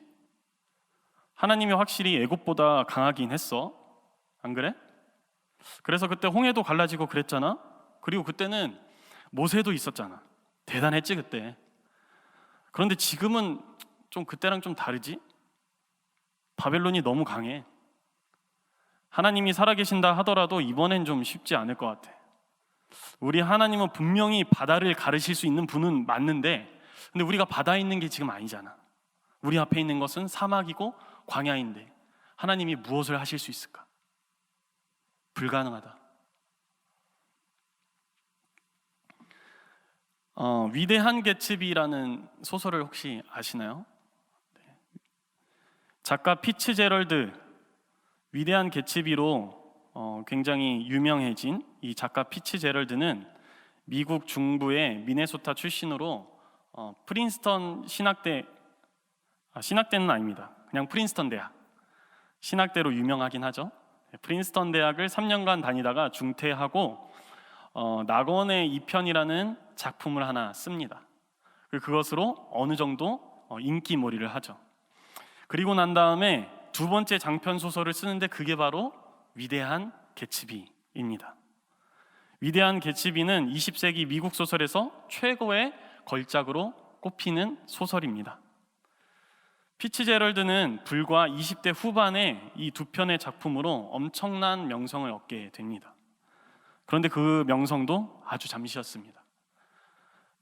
하나님이 확실히 애굽보다 강하긴 했어. 안 그래? 그래서 그때 홍해도 갈라지고 그랬잖아. 그리고 그때는 모세도 있었잖아. 대단했지 그때. 그런데 지금은 좀 그때랑 좀 다르지? 바벨론이 너무 강해. 하나님이 살아계신다 하더라도 이번엔 좀 쉽지 않을 것 같아. 우리 하나님은 분명히 바다를 가르실 수 있는 분은 맞는데, 근데 우리가 바다에 있는 게 지금 아니잖아. 우리 앞에 있는 것은 사막이고 광야인데 하나님이 무엇을 하실 수 있을까? 불가능하다. 위대한 개츠비라는 소설을 혹시 아시나요? 작가 피츠제럴드, 위대한 개츠비로 굉장히 유명해진 이 작가 피츠제럴드는 미국 중부의 미네소타 출신으로 프린스턴 신학대는 아닙니다. 그냥 프린스턴 대학, 신학대로 유명하긴 하죠. 프린스턴 대학을 3년간 다니다가 중퇴하고 낙원의 2편이라는 작품을 하나 씁니다. 그것으로 어느 정도 인기몰이를 하죠. 그리고 난 다음에 두 번째 장편 소설을 쓰는데 그게 바로 위대한 개츠비입니다. 위대한 개츠비는 20세기 미국 소설에서 최고의 걸작으로 꼽히는 소설입니다. 피츠제럴드는 불과 20대 후반에 이 두 편의 작품으로 엄청난 명성을 얻게 됩니다. 그런데 그 명성도 아주 잠시였습니다.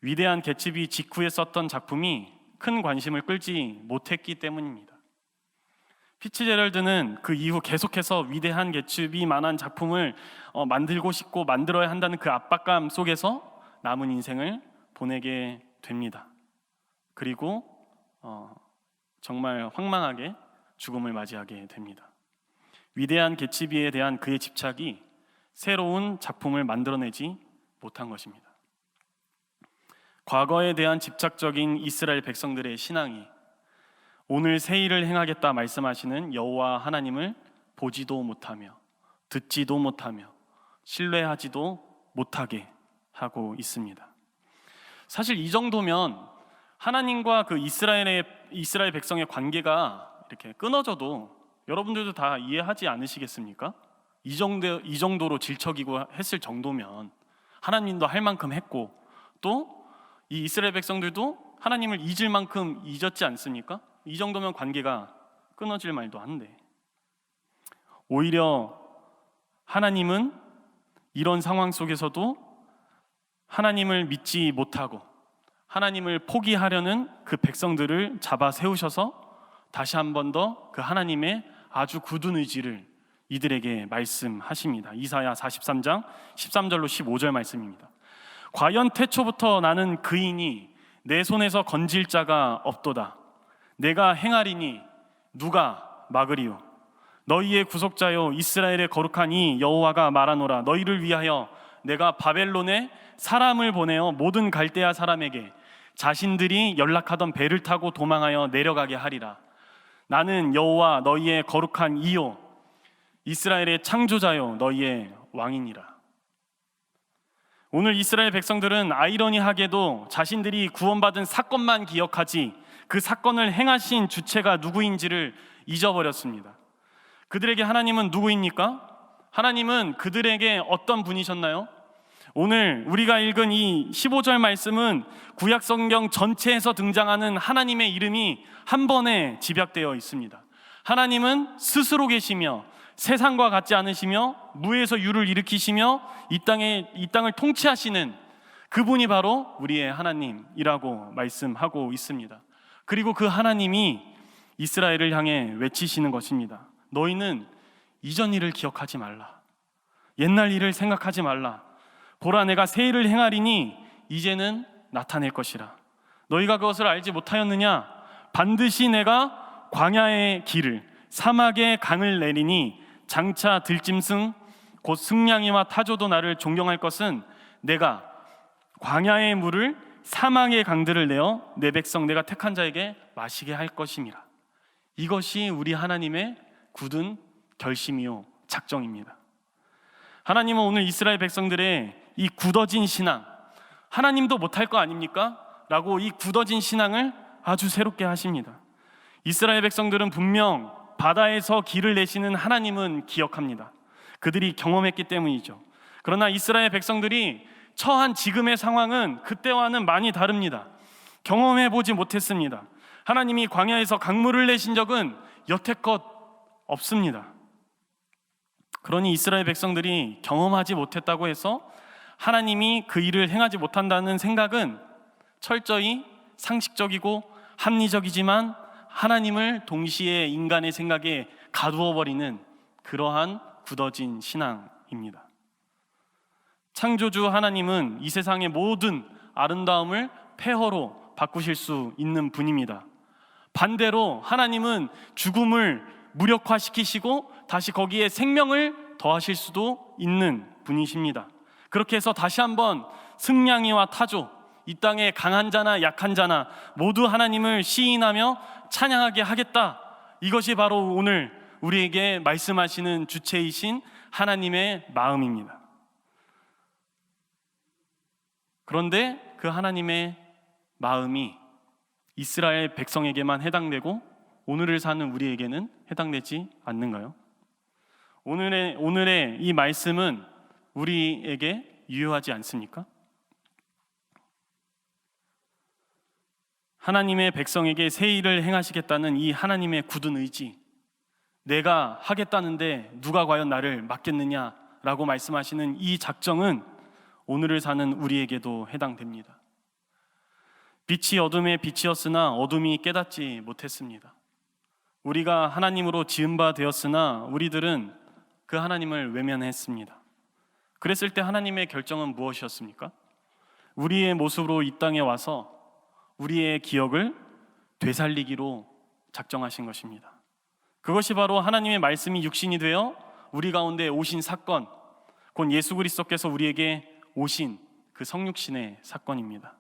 위대한 개츠비 직후에 썼던 작품이 큰 관심을 끌지 못했기 때문입니다. 피츠제럴드는 그 이후 계속해서 위대한 개츠비만한 작품을 만들고 싶고 만들어야 한다는 그 압박감 속에서 남은 인생을 보내게 됩니다. 그리고 정말 황망하게 죽음을 맞이하게 됩니다. 위대한 개츠비에 대한 그의 집착이 새로운 작품을 만들어내지 못한 것입니다. 과거에 대한 집착적인 이스라엘 백성들의 신앙이 오늘 새 일을 행하겠다 말씀하시는 여호와 하나님을 보지도 못하며 듣지도 못하며 신뢰하지도 못하게 하고 있습니다. 사실 이 정도면 하나님과 그 이스라엘 백성의 관계가 이렇게 끊어져도 여러분들도 다 이해하지 않으시겠습니까? 이 정도로 질척이고 했을 정도면 하나님도 할 만큼 했고 또 이 이스라엘 백성들도 하나님을 잊을 만큼 잊었지 않습니까? 이 정도면 관계가 끊어질 말도 안 돼. 오히려 하나님은 이런 상황 속에서도 하나님을 믿지 못하고 하나님을 포기하려는 그 백성들을 잡아 세우셔서 다시 한 번 더 그 하나님의 아주 굳은 의지를 이들에게 말씀하십니다. 이사야 43장 13절로 15절 말씀입니다. 과연 태초부터 나는 그이니 내 손에서 건질 자가 없도다. 내가 행하리니 누가 막으리요. 너희의 구속자여 이스라엘의 거룩한 이 여호와가 말하노라. 너희를 위하여 내가 바벨론에 사람을 보내어 모든 갈대아 사람에게 자신들이 연락하던 배를 타고 도망하여 내려가게 하리라. 나는 여호와 너희의 거룩한 이요 이스라엘의 창조자요 너희의 왕이니라. 오늘 이스라엘 백성들은 아이러니하게도 자신들이 구원받은 사건만 기억하지 그 사건을 행하신 주체가 누구인지를 잊어버렸습니다. 그들에게 하나님은 누구입니까? 하나님은 그들에게 어떤 분이셨나요? 오늘 우리가 읽은 이 15절 말씀은 구약 성경 전체에서 등장하는 하나님의 이름이 한 번에 집약되어 있습니다. 하나님은 스스로 계시며 세상과 같지 않으시며 무에서 유를 일으키시며 이 땅을 통치하시는 그분이 바로 우리의 하나님이라고 말씀하고 있습니다. 그리고 그 하나님이 이스라엘을 향해 외치시는 것입니다. 너희는 이전 일을 기억하지 말라. 옛날 일을 생각하지 말라. 보라 내가 새 일을 행하리니 이제는 나타낼 것이라. 너희가 그것을 알지 못하였느냐? 반드시 내가 광야의 길을 사막의 강을 내리니 장차 들짐승 곧 승냥이와 타조도 나를 존경할 것은 내가 광야의 물을 사망의 강들을 내어 내 백성 내가 택한 자에게 마시게 할 것임이라. 이것이 우리 하나님의 굳은 결심이요 작정입니다. 하나님은 오늘 이스라엘 백성들의 이 굳어진 신앙, 하나님도 못할 거 아닙니까? 라고 이 굳어진 신앙을 아주 새롭게 하십니다. 이스라엘 백성들은 분명 바다에서 길을 내시는 하나님은 기억합니다. 그들이 경험했기 때문이죠. 그러나 이스라엘 백성들이 처한 지금의 상황은 그때와는 많이 다릅니다. 경험해보지 못했습니다. 하나님이 광야에서 강물을 내신 적은 여태껏 없습니다. 그러니 이스라엘 백성들이 경험하지 못했다고 해서 하나님이 그 일을 행하지 못한다는 생각은 철저히 상식적이고 합리적이지만 하나님을 동시에 인간의 생각에 가두어 버리는 그러한 굳어진 신앙입니다. 창조주 하나님은 이 세상의 모든 아름다움을 폐허로 바꾸실 수 있는 분입니다. 반대로 하나님은 죽음을 무력화시키시고 다시 거기에 생명을 더하실 수도 있는 분이십니다. 그렇게 해서 다시 한번 승냥이와 타조, 이 땅의 강한 자나 약한 자나 모두 하나님을 시인하며 찬양하게 하겠다. 이것이 바로 오늘 우리에게 말씀하시는 주체이신 하나님의 마음입니다. 그런데 그 하나님의 마음이 이스라엘 백성에게만 해당되고 오늘을 사는 우리에게는 해당되지 않는가요? 오늘의 이 말씀은 우리에게 유효하지 않습니까? 하나님의 백성에게 새 일을 행하시겠다는 이 하나님의 굳은 의지, 내가 하겠다는데 누가 과연 나를 맡겠느냐라고 말씀하시는 이 작정은 오늘을 사는 우리에게도 해당됩니다. 빛이 어둠의 빛이었으나 어둠이 깨닫지 못했습니다. 우리가 하나님으로 지은 바 되었으나 우리들은 그 하나님을 외면했습니다. 그랬을 때 하나님의 결정은 무엇이었습니까? 우리의 모습으로 이 땅에 와서 우리의 기억을 되살리기로 작정하신 것입니다. 그것이 바로 하나님의 말씀이 육신이 되어 우리 가운데 오신 사건, 곧 예수 그리스도께서 우리에게 오신 그 성육신의 사건입니다.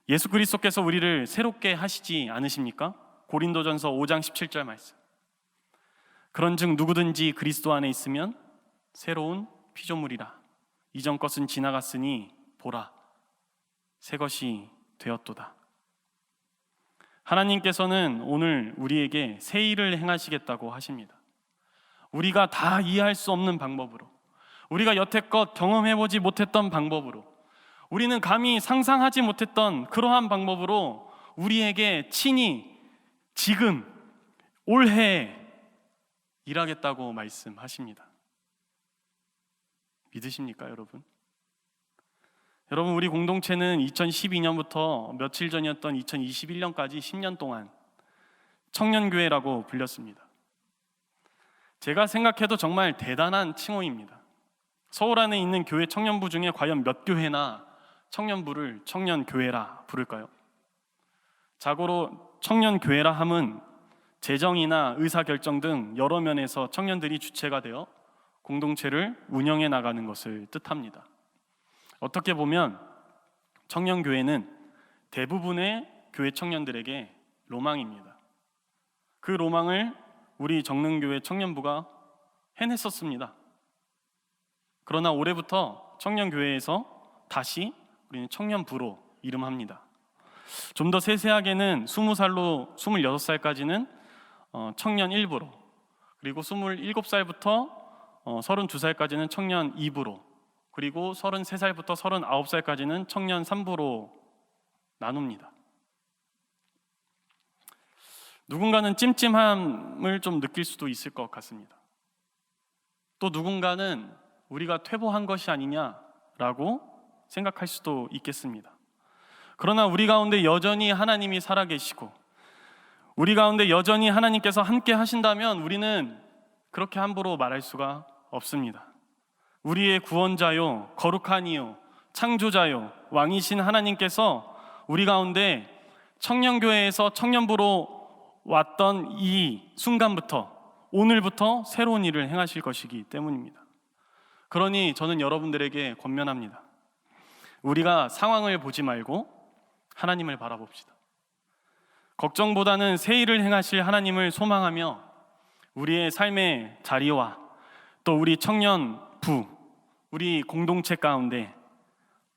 예수 그리스도께서 우리를 새롭게 하시지 않으십니까? 고린도전서 5장 17절 말씀. 그런즉 누구든지 그리스도 안에 있으면 새로운 피조물이라. 이전 것은 지나갔으니 보라, 새 것이 되었도다. 하나님께서는 오늘 우리에게 새 일을 행하시겠다고 하십니다. 우리가 다 이해할 수 없는 방법으로, 우리가 여태껏 경험해보지 못했던 방법으로, 우리는 감히 상상하지 못했던 그러한 방법으로 우리에게 친히 지금 올해 일하겠다고 말씀하십니다. 믿으십니까, 여러분? 여러분, 우리 공동체는 2012년부터 며칠 전이었던 2021년까지 10년 동안 청년교회라고 불렸습니다. 제가 생각해도 정말 대단한 칭호입니다. 서울 안에 있는 교회 청년부 중에 과연 몇 교회나 청년부를 청년교회라 부를까요? 자고로 청년교회라 함은 재정이나 의사결정 등 여러 면에서 청년들이 주체가 되어 공동체를 운영해 나가는 것을 뜻합니다. 어떻게 보면 청년교회는 대부분의 교회 청년들에게 로망입니다. 그 로망을 우리 정릉교회 청년부가 해냈었습니다. 그러나 올해부터 청년교회에서 다시 우리는 청년부로 이름합니다. 좀 더 세세하게는 20살로 26살까지는 청년 1부로, 그리고 27살부터 32살까지는 청년 2부로, 그리고 33살부터 39살까지는 청년 3부로 나눕니다. 누군가는 찜찜함을 좀 느낄 수도 있을 것 같습니다. 또 누군가는 우리가 퇴보한 것이 아니냐라고 생각할 수도 있겠습니다. 그러나 우리 가운데 여전히 하나님이 살아계시고 우리 가운데 여전히 하나님께서 함께 하신다면 우리는 그렇게 함부로 말할 수가 없습니다. 우리의 구원자요, 거룩한 이요, 창조자요, 왕이신 하나님께서 우리 가운데 청년교회에서 청년부로 왔던 이 순간부터, 오늘부터 새로운 일을 행하실 것이기 때문입니다. 그러니 저는 여러분들에게 권면합니다. 우리가 상황을 보지 말고 하나님을 바라봅시다. 걱정보다는 새 일을 행하실 하나님을 소망하며 우리의 삶의 자리와 또 우리 청년 부, 우리 공동체 가운데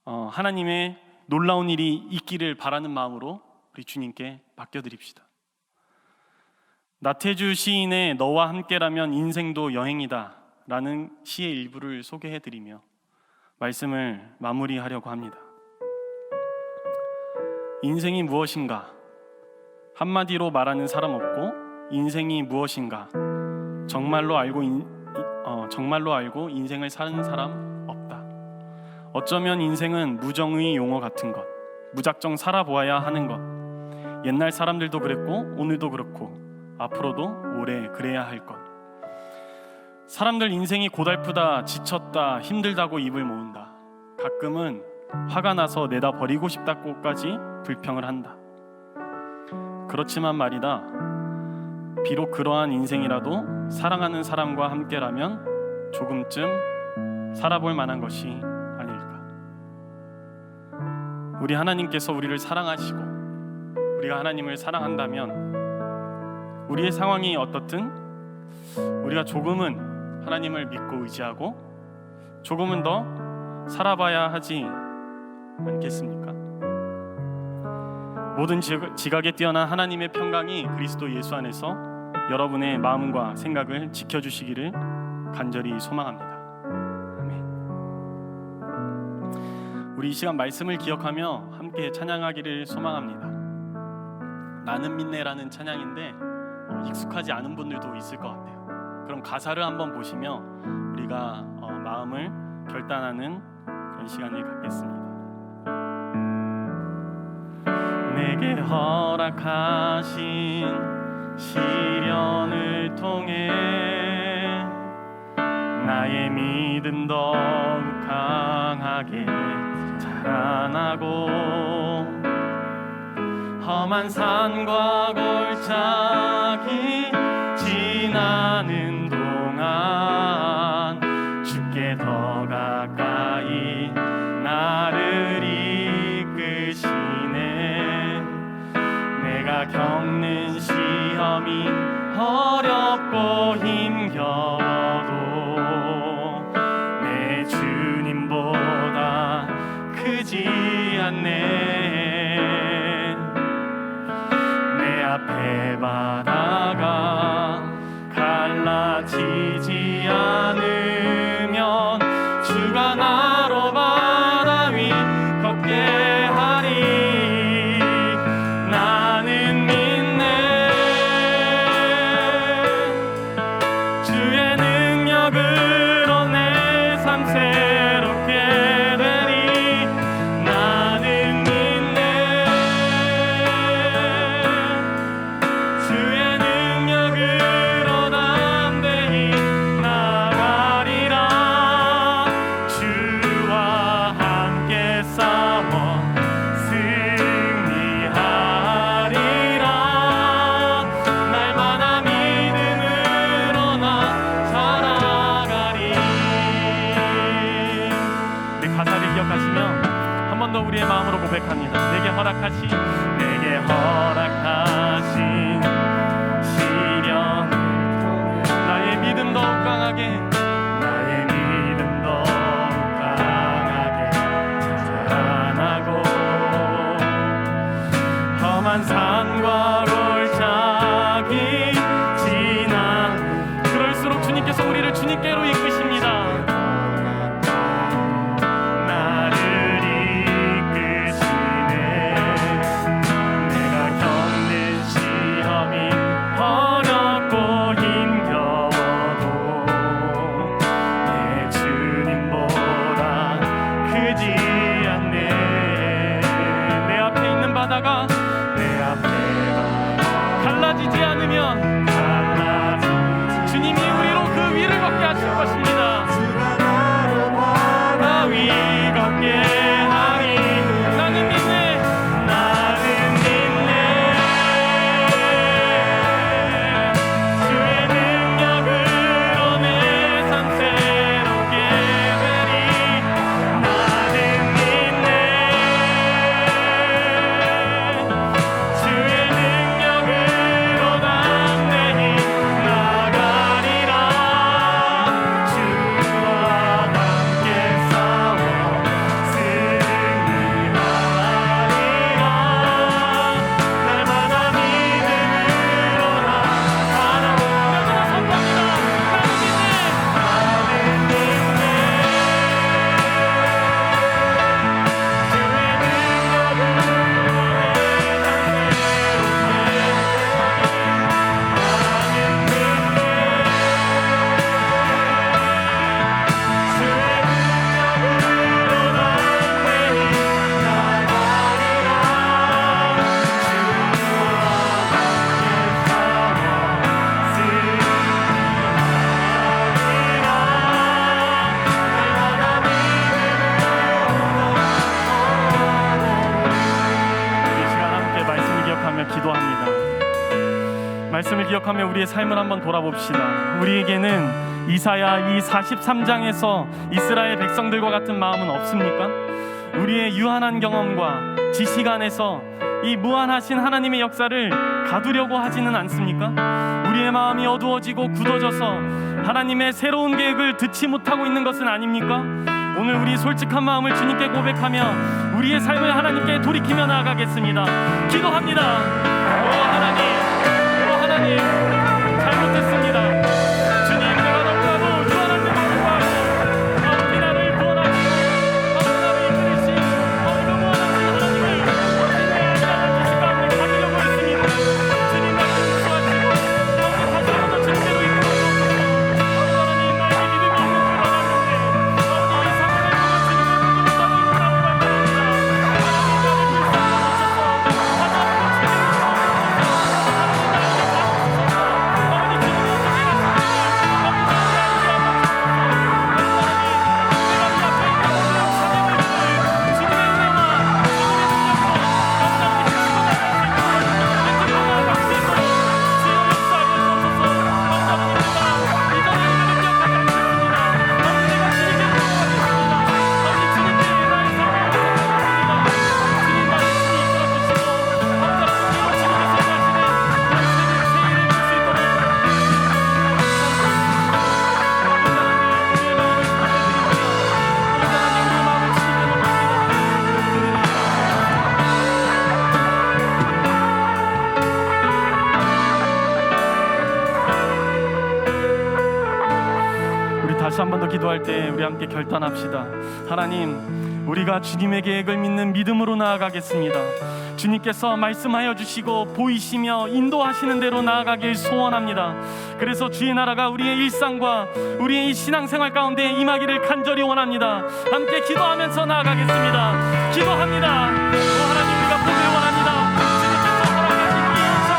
하나님의 놀라운 일이 있기를 바라는 마음으로 우리 주님께 맡겨드립시다. 나태주 시인의 너와 함께라면 인생도 여행이다 라는 시의 일부를 소개해드리며 말씀을 마무리하려고 합니다. 인생이 무엇인가? 한마디로 말하는 사람 없고, 인생이 무엇인가? 정말로 알고 인생을 사는 사람 없다. 어쩌면 인생은 무정의 용어 같은 것, 무작정 살아보아야 하는 것. 옛날 사람들도 그랬고 오늘도 그렇고 앞으로도 오래 그래야 할 것. 사람들 인생이 고달프다, 지쳤다, 힘들다고 입을 모은다. 가끔은 화가 나서 내다 버리고 싶다고까지 불평을 한다. 그렇지만 말이다, 비록 그러한 인생이라도 사랑하는 사람과 함께라면 조금쯤 살아볼 만한 것이 아닐까. 우리 하나님께서 우리를 사랑하시고 우리가 하나님을 사랑한다면 우리의 상황이 어떻든 우리가 조금은 하나님을 믿고 의지하고 조금은 더 살아봐야 하지 않겠습니까? 모든 지각에 뛰어난 하나님의 평강이 그리스도 예수 안에서 여러분의 마음과 생각을 지켜주시기를 간절히 소망합니다. 아멘. 우리 이 시간 말씀을 기억하며 함께 찬양하기를 소망합니다. 나는 믿네라는 찬양인데 익숙하지 않은 분들도 있을 것 같아요. 그럼 가사를 한번 보시며 우리가 마음을 결단하는 그런 시간을 갖겠습니다. 내게 허락하신 시련을 통해 나의 믿음 더욱 강하게 자라나고 험한 산과 골짜기 지나는 동안 주께 더 가까이 나를 이끄시네. 내가 겪는 시험이 어렵고 힘겨워도 내 주님보다 크지 않네. 내 앞에 바다가 갈라지지 않으면 주가 나로 바다 위 걷게 하리. 나는 믿네. 주의 능력으로 내 삶 새롭게 되리. 나는 믿네. 주의 능력으로 담대히 나가리라. 주와 함께 싸워 승리하리라. 날마다 믿음으로 나 살아가리. 우리 가사를 기억하시며 한 번 더 우리의 마음으로 고백합니다. 내게 허락하신 시련 나의 믿음 더욱 강하게 자라나고 험한 산과 골짜기 지나 그럴수록 주님께서 우리를 주님께로 이끄십니다. 나를 이끄시네. 내가 겪는 시험이 어렵고 힘겨워도 내 주님보다 크지 않네. 내 앞에 있는 바다가 갈라지지 않으면 주님이 우리로 그 위를 걷게 하실 것입니다. 바다 위 걷게 하리. 나는 믿네. 나는 믿네. 주의 능력으로 내 삶 새롭게 되리. 나는 믿네. 말씀을 기억하며 우리의 삶을 한번 돌아봅시다. 우리에게는 이사야 이 43장에서 이스라엘 백성들과 같은 마음은 없습니까? 우리의 유한한 경험과 지식 안에서 이 무한하신 하나님의 역사를 가두려고 하지는 않습니까? 우리의 마음이 어두워지고 굳어져서 하나님의 새로운 계획을 듣지 못하고 있는 것은 아닙니까? 오늘 우리 솔직한 마음을 주님께 고백하며 우리의 삶을 하나님께 돌이키며 나아가겠습니다. 기도합니다. 오 하나님 잘못했습니다. 주님, 내가 너무나도 유한한데 불구하고 아버지 나를 구원하시고 아버지 나를 이끌으신 아버지 무한하신 하나님을 내 지식 가운데 가지려고 했습니다. 주님 나를 인도하시고 아버지 다시 한번 주님께로 이끌어주옵소서. 아버지 하나님, 나에게 믿음이 있는 줄 알았는데 아버지 이 상황을 보고 주님의 믿음을 떠나는 나를 발견합니다. 하나님 나를 불쌍히 여기셔서 다시 한번 다시 한 번 더 기도할 때 우리 함께 결단합시다. 하나님, 우리가 주님의 계획을 믿는 믿음으로 나아가겠습니다. 주님께서 말씀하여 주시고 보이시며 인도하시는 대로 나아가길 소원합니다. 그래서 주의 나라가 우리의 일상과 우리의 이 신앙생활 가운데 임하기를 간절히 원합니다. 함께 기도하면서 나아가겠습니다. 기도합니다. 하나님, 우리가 보길 원합니다. 주님께서 허락하신 이 일상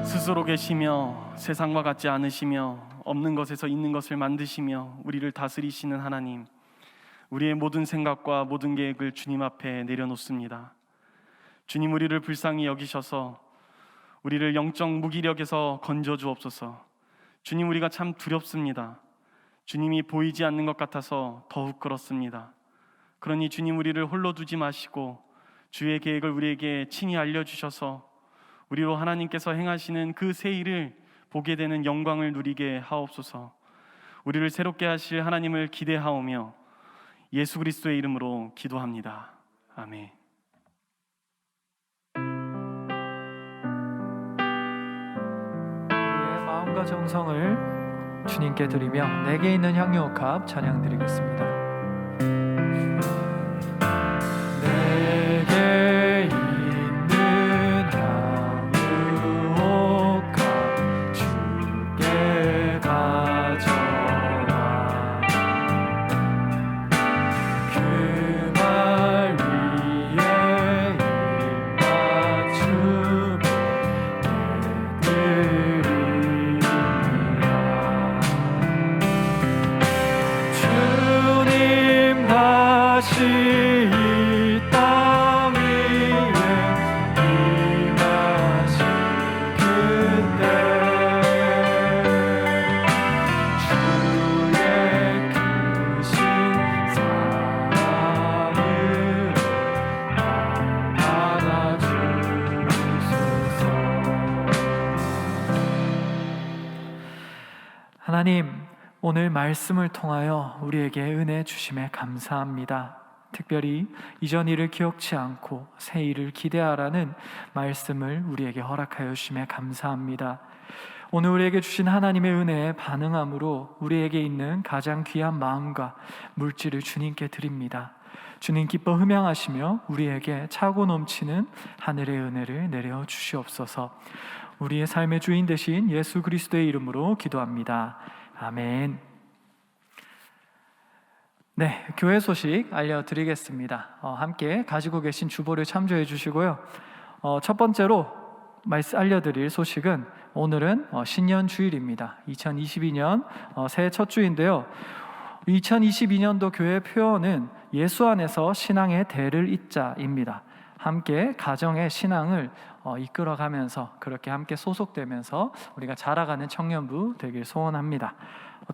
스스로 계시며 세상과 같지 않으시며 없는 것에서 있는 것을 만드시며 우리를 다스리시는 하나님, 우리의 모든 생각과 모든 계획을 주님 앞에 내려놓습니다. 주님, 우리를 불쌍히 여기셔서 우리를 영적 무기력에서 건져 주옵소서. 주님, 우리가 참 두렵습니다. 주님이 보이지 않는 것 같아서 더욱 그렇습니다. 그러니 주님, 우리를 홀로 두지 마시고 주의 계획을 우리에게 친히 알려주셔서 우리로 하나님께서 행하시는 그 새 일을 보게 되는 영광을 누리게 하옵소서. 우리를 새롭게 하실 하나님을 기대하오며 예수 그리스도의 이름으로 기도합니다. 아멘. 우리의 마음과 정성을 주님께 드리며 내게 있는 향유옥합 찬양 드리겠습니다. 내게 있는 향유옥합 주께 가져와 그 말 위에 입맞춤 내드리리라. 주님 다시 이 땅 위에 임하신 그때 주의 크신 사랑을 받아주소서. 하나님, 오늘 말씀을 통하여 우리에게 은혜 주심에 감사합니다. 특별히 이전 일을 기억치 않고 새 일을 기대하라는 말씀을 우리에게 허락하여 주심에 감사합니다. 오늘 우리에게 주신 하나님의 은혜에 반응함으로 우리에게 있는 가장 귀한 마음과 물질을 주님께 드립니다. 주님 기뻐 흠양하시며 우리에게 차고 넘치는 하늘의 은혜를 내려 주시옵소서. 우리의 삶의 주인 되신 예수 그리스도의 이름으로 기도합니다. 아멘. 네, 교회 소식 알려드리겠습니다. 함께 가지고 계신 주보를 참조해 주시고요. 첫 번째로 알려드릴 소식은 오늘은 신년 주일입니다. 2022년 새해 첫 주인데요. 2022년도 교회 표어는 예수 안에서 신앙의 대를 잇자입니다. 함께 가정의 신앙을 이끌어가면서 그렇게 함께 소속되면서 우리가 자라가는 청년부 되길 소원합니다.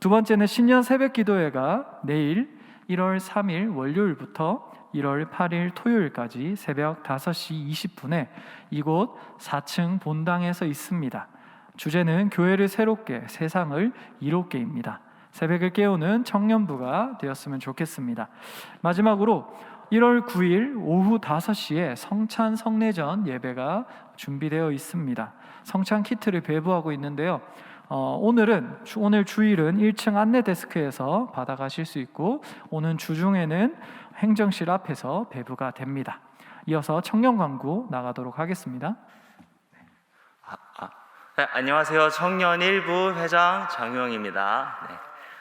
두 번째는 신년 새벽 기도회가 내일 1월 3일 월요일부터 1월 8일 토요일까지 새벽 5시 20분에 이곳 4층 본당에서 있습니다. 주제는 교회를 새롭게, 세상을 이롭게입니다. 새벽을 깨우는 청년부가 되었으면 좋겠습니다. 마지막으로 1월 9일 오후 5시에 성찬 성례전 예배가 준비되어 있습니다. 성찬 키트를 배부하고 있는데요. 오늘 주일은 1층 안내 데스크에서 받아가실 수 있고 오는 주중에는 행정실 앞에서 배부가 됩니다. 이어서 청년 광고 나가도록 하겠습니다. 네, 안녕하세요. 청년 1부 회장 장유영입니다. 네,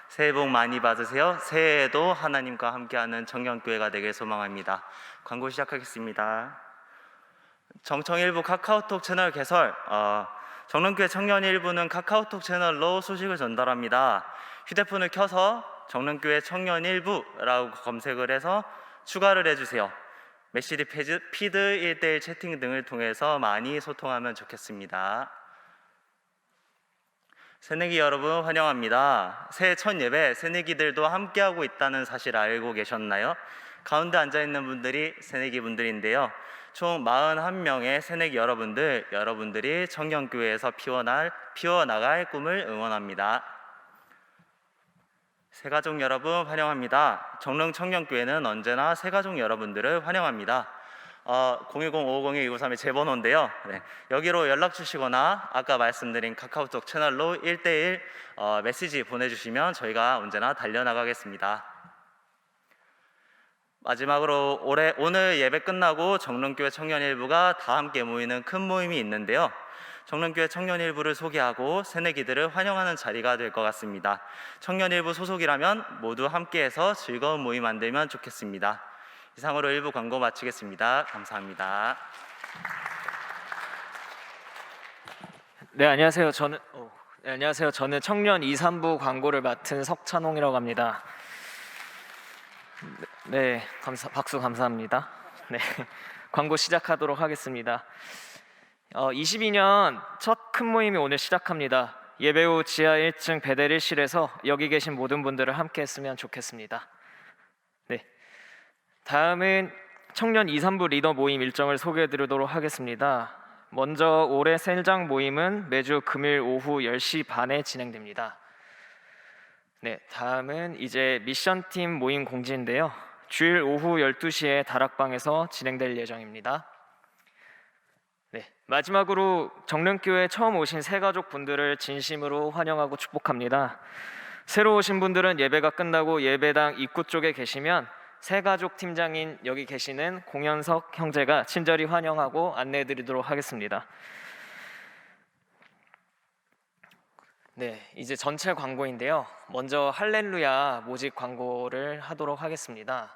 새해 복 많이 받으세요. 새해에도 하나님과 함께하는 청년교회가 되길 소망합니다. 광고 시작하겠습니다. 정청 1부 카카오톡 채널 개설. 정릉교회 청년 1부는 카카오톡 채널로 소식을 전달합니다. 휴대폰을 켜서 정릉교회 청년 1부라고 검색을 해서 추가를 해주세요. 메시지 피드, 1대1 채팅 등을 통해서 많이 소통하면 좋겠습니다. 새내기 여러분 환영합니다. 새해 첫 예배 새내기들도 함께하고 있다는 사실 알고 계셨나요? 가운데 앉아있는 분들이 새내기 분들인데요. 총 41명의 새내기 여러분들이 청년교회에서 피워나갈 꿈을 응원합니다. 새가족 여러분 환영합니다. 정릉 청년교회는 언제나 새가족 여러분들을 환영합니다. 010-551-2932 제 번호인데요. 네, 여기로 연락 주시거나 아까 말씀드린 카카오톡 채널로 1대1 메시지 보내주시면 저희가 언제나 달려나가겠습니다. 마지막으로 오늘 예배 끝나고 정릉교회 청년 일부가 다 함께 모이는 큰 모임이 있는데요. 정릉교회 청년 일부를 소개하고 새내기들을 환영하는 자리가 될 것 같습니다. 청년 일부 소속이라면 모두 함께해서 즐거운 모임 만들면 좋겠습니다. 이상으로 1부 광고 마치겠습니다. 감사합니다. 네, 안녕하세요. 저는 청년 2, 3부 광고를 맡은 석찬홍이라고 합니다. 네, 박수 감사합니다. 네, 광고 시작하도록 하겠습니다. 22년 첫 큰 모임이 오늘 시작합니다. 예배 후 지하 1층 배대일실에서 여기 계신 모든 분들을 함께 했으면 좋겠습니다. 네, 다음은 청년 2, 3부 리더 모임 일정을 소개해드리도록 하겠습니다. 먼저 올해 셀장 모임은 매주 금요일 오후 10시 반에 진행됩니다. 네, 다음은 이제 미션팀 모임 공지인데요. 주일 오후 12시에 다락방에서 진행될 예정입니다. 네, 마지막으로 정릉교회 처음 오신 새가족 분들을 진심으로 환영하고 축복합니다. 새로 오신 분들은 예배가 끝나고 예배당 입구 쪽에 계시면 새가족 팀장인 여기 계시는 공현석 형제가 친절히 환영하고 안내해드리도록 하겠습니다. 네, 이제 전체 광고인데요. 먼저 할렐루야 모집 광고를 하도록 하겠습니다.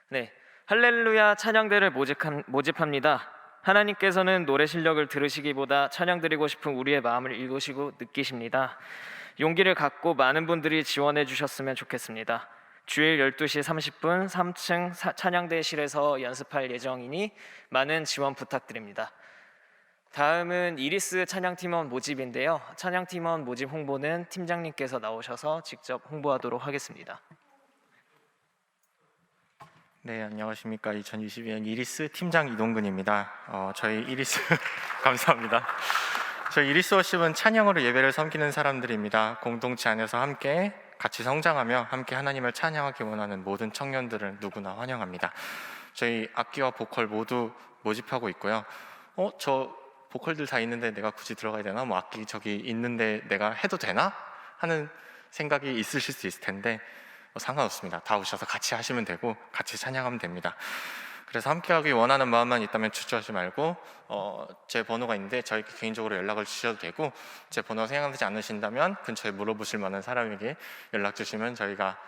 네, 할렐루야 찬양대를 모집합니다. 하나님께서는 노래 실력을 들으시기보다 찬양 드리고 싶은 우리의 마음을 읽으시고 느끼십니다. 용기를 갖고 많은 분들이 지원해 주셨으면 좋겠습니다. 주일 12시 30분 3층 찬양대실에서 연습할 예정이니 많은 지원 부탁드립니다. 다음은 이리스 찬양팀원 모집인데요. 찬양팀원 모집 홍보는 팀장님께서 나오셔서 직접 홍보하도록 하겠습니다. 네, 안녕하십니까. 2022년 이리스 팀장 이동근입니다. 저희 이리스 감사합니다. 저희 이리스 워십은 찬양으로 예배를 섬기는 사람들입니다. 공동체 안에서 함께 같이 성장하며 함께 하나님을 찬양하기 원하는 모든 청년들을 누구나 환영합니다. 저희 악기와 보컬 모두 모집하고 있고요. 저 보컬들 다 있는데 내가 굳이 들어가야 되나? 뭐 악기 저기 있는데 내가 해도 되나? 하는 생각이 있으실 수 있을 텐데 상관없습니다. 다 오셔서 같이 하시면 되고 같이 찬양하면 됩니다. 그래서 함께하기 원하는 마음만 있다면 주저하지 말고 제 번호가 있는데 저에게 개인적으로 연락을 주셔도 되고, 제 번호가 생각나지 않으신다면 근처에 물어보실 만한 사람에게 연락 주시면 저희가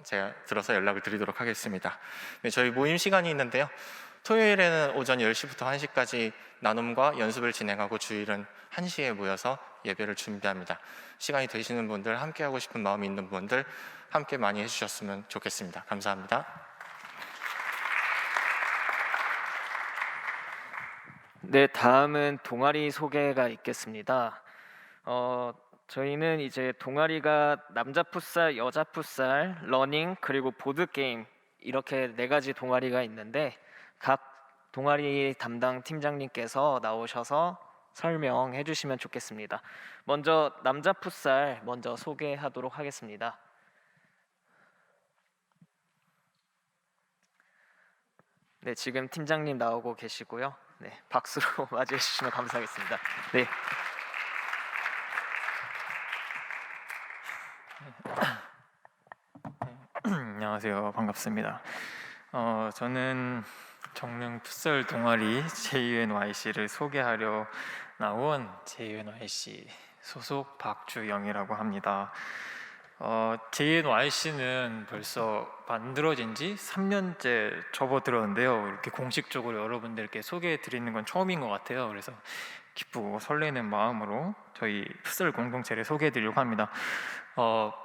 제가 들어서 연락을 드리도록 하겠습니다. 네, 저희 모임 시간이 있는데요. 토요일에는 오전 10시부터 1시까지 나눔과 연습을 진행하고 주일은 1시에 모여서 예배를 준비합니다. 시간이 되시는 분들, 함께하고 싶은 마음이 있는 분들 함께 많이 해주셨으면 좋겠습니다. 감사합니다. 네, 다음은 동아리 소개가 있겠습니다. 저희는 이제 동아리가 남자 풋살, 여자 풋살, 러닝 그리고 보드 게임 이렇게 4가지 동아리가 있는데 각 동아리 담당 팀장님께서 나오셔서 설명해 주시면 좋겠습니다. 먼저 남자 풋살 먼저 소개하도록 하겠습니다. 네, 지금 팀장님 나오고 계시고요. 네, 박수로 맞이해 주시면 감사하겠습니다. 네. 안녕하세요. 반갑습니다. 저는 정릉 풋살 동아리 JUNYC를 소개하려 나온 JUNYC 소속 박주영이라고 합니다. JUNYC는 벌써 만들어진 지 3년째 접어들었는데요. 이렇게 공식적으로 여러분들께 소개해 드리는 건 처음인 것 같아요. 그래서 기쁘고 설레는 마음으로 저희 풋살 공동체를 소개해 드리려고 합니다.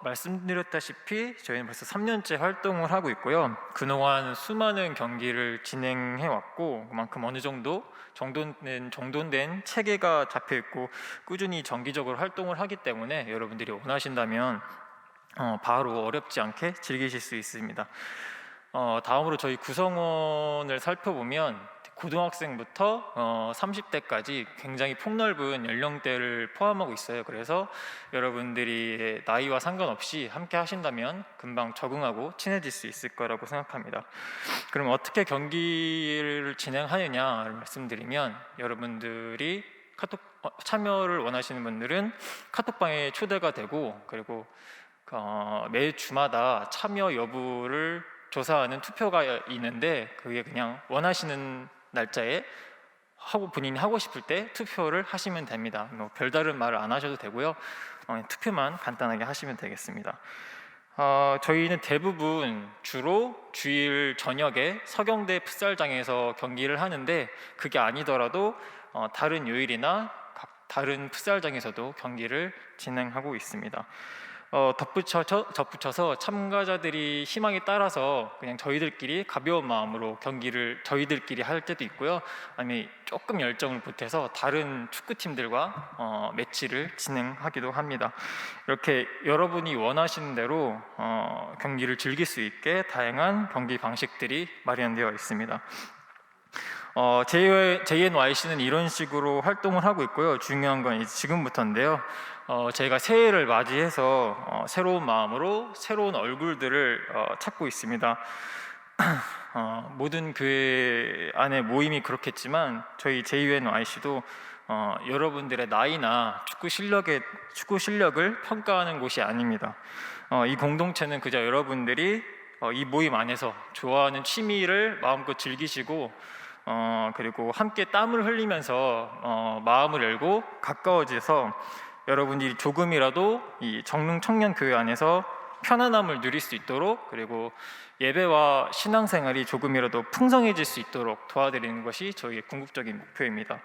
말씀드렸다시피 저희는 벌써 3년째 활동을 하고 있고요. 그동안 수많은 경기를 진행해 왔고 그만큼 어느 정도 정돈된 체계가 잡혀 있고 꾸준히 정기적으로 활동을 하기 때문에 여러분들이 원하신다면 바로 어렵지 않게 즐기실 수 있습니다. 다음으로 저희 구성원을 살펴보면 고등학생부터 30대까지 굉장히 폭넓은 연령대를 포함하고 있어요. 그래서 여러분들이 나이와 상관없이 함께 하신다면 금방 적응하고 친해질 수 있을 거라고 생각합니다. 그럼 어떻게 경기를 진행하느냐를 말씀드리면, 여러분들이 참여를 원하시는 분들은 카톡방에 초대가 되고, 그리고 매 주마다 참여 여부를 조사하는 투표가 있는데 그게 그냥 원하시는 날짜에 본인이 하고 싶을 때 투표를 하시면 됩니다. 뭐 별다른 말을 안 하셔도 되고요. 투표만 간단하게 하시면 되겠습니다. 저희는 대부분 주로 주일 저녁에 서경대 풋살장에서 경기를 하는데, 그게 아니더라도 다른 요일이나 다른 풋살장에서도 경기를 진행하고 있습니다. 덧붙여서 참가자들이 희망에 따라서 그냥 저희들끼리 가벼운 마음으로 경기를 저희들끼리 할 때도 있고요. 아니면 조금 열정을 보태서 다른 축구팀들과 매치를 진행하기도 합니다. 이렇게 여러분이 원하시는 대로 경기를 즐길 수 있게 다양한 경기 방식들이 마련되어 있습니다. JNYC는 이런 식으로 활동을 하고 있고요. 중요한 건 지금부터인데요. 저희가 새해를 맞이해서 새로운 마음으로 새로운 얼굴들을 찾고 있습니다. 모든 교회 안에 모임이 그렇겠지만 저희 JUNYC도 여러분들의 나이나 축구 실력을 평가하는 곳이 아닙니다. 이 공동체는 그저 여러분들이 이 모임 안에서 좋아하는 취미를 마음껏 즐기시고 그리고 함께 땀을 흘리면서 마음을 열고 가까워져서 여러분들이 조금이라도 이 정릉 청년교회 안에서 편안함을 누릴 수 있도록, 그리고 예배와 신앙생활이 조금이라도 풍성해질 수 있도록 도와드리는 것이 저희의 궁극적인 목표입니다.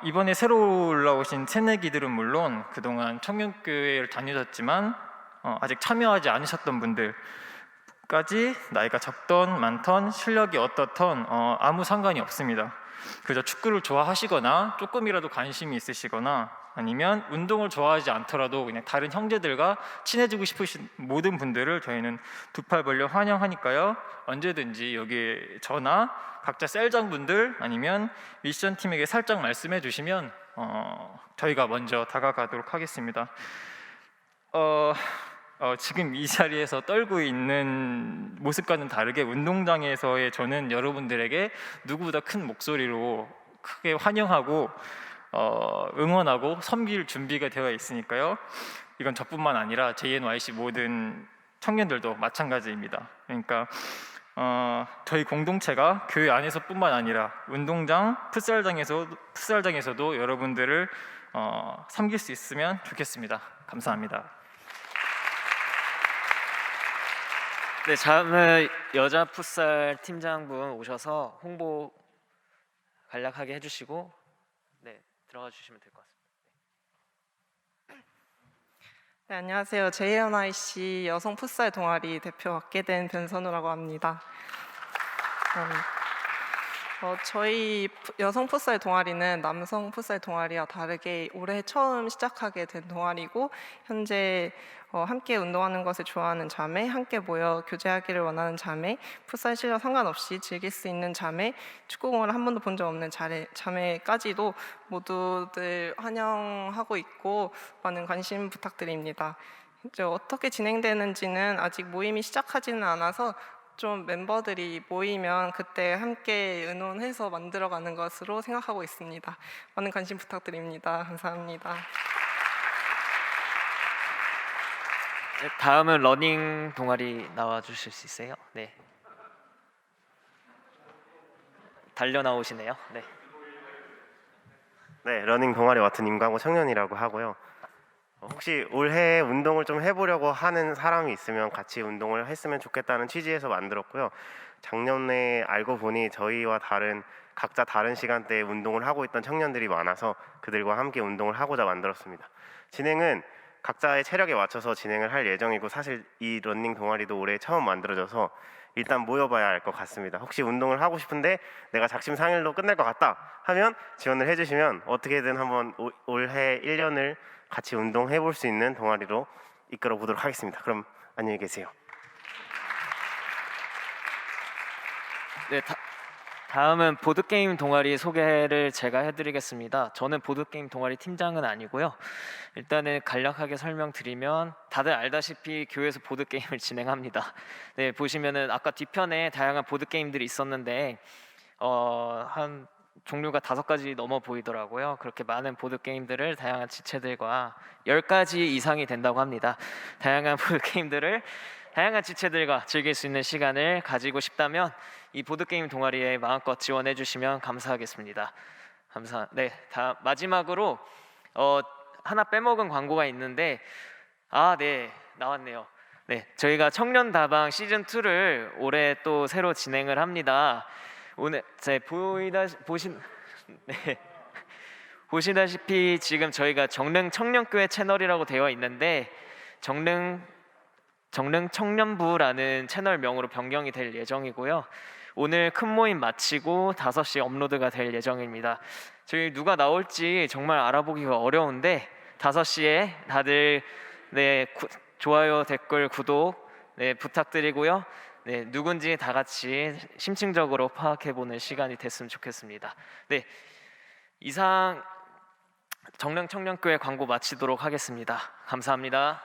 이번에 새로 올라오신 새내기들은 물론 그동안 청년교회를 다니셨지만 아직 참여하지 않으셨던 분들까지 나이가 적던 많던 실력이 어떻던 아무 상관이 없습니다. 그저 축구를 좋아하시거나 조금이라도 관심이 있으시거나 아니면 운동을 좋아하지 않더라도 그냥 다른 형제들과 친해지고 싶으신 모든 분들을 저희는 두 팔 벌려 환영하니까요. 언제든지 여기 저나 각자 셀장분들 아니면 미션팀에게 살짝 말씀해 주시면 저희가 먼저 다가가도록 하겠습니다. 지금 이 자리에서 떨고 있는 모습과는 다르게 운동장에서의 저는 여러분들에게 누구보다 큰 목소리로 크게 환영하고 응원하고 섬길 준비가 되어 있으니까요. 이건 저뿐만 아니라 JNYC 모든 청년들도 마찬가지입니다. 그러니까 저희 공동체가 교회 안에서뿐만 아니라 운동장, 풋살장에서도 여러분들을 섬길 수 있으면 좋겠습니다. 감사합니다. 네, 다음은 여자 풋살 팀장분 오셔서 홍보 간략하게 해주시고 네, 들어가 주시면 될 것 같습니다. 네, 안녕하세요. JNYC 여성 풋살 동아리 대표 맡게 된 변선우라고 합니다. 저희 여성 풋살 동아리는 남성 풋살 동아리와 다르게 올해 처음 시작하게 된 동아리고, 현재 함께 운동하는 것을 좋아하는 자매, 함께 모여 교제하기를 원하는 자매, 풋살 실력 상관없이 즐길 수 있는 자매, 축구공을 한 번도 본 적 없는 자매까지도 모두들 환영하고 있고 많은 관심 부탁드립니다. 이제 어떻게 진행되는지는 아직 모임이 시작하지는 않아서 좀 멤버들이 모이면 그때 함께 의논해서 만들어가는 것으로 생각하고 있습니다. 많은 관심 부탁드립니다. 감사합니다. 네, 다음은 러닝 동아리 나와 주실 수 있어요? 네. 달려 나오시네요. 네. 네, 러닝 동아리 맡은 임광호 청년이라고 하고요. 혹시 올해 운동을 좀 해보려고 하는 사람이 있으면 같이 운동을 했으면 좋겠다는 취지에서 만들었고요. 작년에 알고 보니 저희와 각자 다른 시간대에 운동을 하고 있던 청년들이 많아서 그들과 함께 운동을 하고자 만들었습니다. 진행은 각자의 체력에 맞춰서 진행을 할 예정이고, 사실 이 러닝 동아리도 올해 처음 만들어져서 일단 모여봐야 할 것 같습니다. 혹시 운동을 하고 싶은데 내가 작심삼일로 끝날 것 같다 하면 지원을 해주시면 어떻게든 한번 올해 1년을 같이 운동해 볼 수 있는 동아리로 이끌어 보도록 하겠습니다. 그럼 안녕히 계세요. 네, 다음은 보드게임 동아리 소개를 제가 해드리겠습니다. 저는 보드게임 동아리 팀장은 아니고요. 일단은 간략하게 설명드리면 다들 알다시피 교회에서 보드게임을 진행합니다. 네, 보시면은 아까 뒤편에 다양한 보드게임들이 있었는데 한 종류가 5가지 넘어 보이더라고요. 그렇게 많은 보드게임들을 다양한 지체들과 10가지 이상이 된다고 합니다. 다양한 보드게임들을 다양한 지체들과 즐길 수 있는 시간을 가지고 싶다면 이 보드게임 동아리에 마음껏 지원해 주시면 감사하겠습니다. 네, 마지막으로 하나 빼먹은 광고가 있는데 네, 나왔네요. 네, 저희가 청년 다방 시즌 2를 올해 또 새로 진행을 합니다. 오늘 보시다시피 지금 저희가 정릉 청년교회 채널이라고 되어 있는데 정릉 청년부라는 채널명으로 변경이 될 예정이고요. 오늘 큰 모임 마치고 5시에 업로드가 될 예정입니다. 저희 누가 나올지 정말 알아보기가 어려운데 5시에 다들 좋아요, 댓글, 구독 부탁드리고요. 네, 누군지 다 같이 심층적으로 파악해보는 시간이 됐으면 좋겠습니다. 네, 이상 정릉 청년교회 광고 마치도록 하겠습니다. 감사합니다.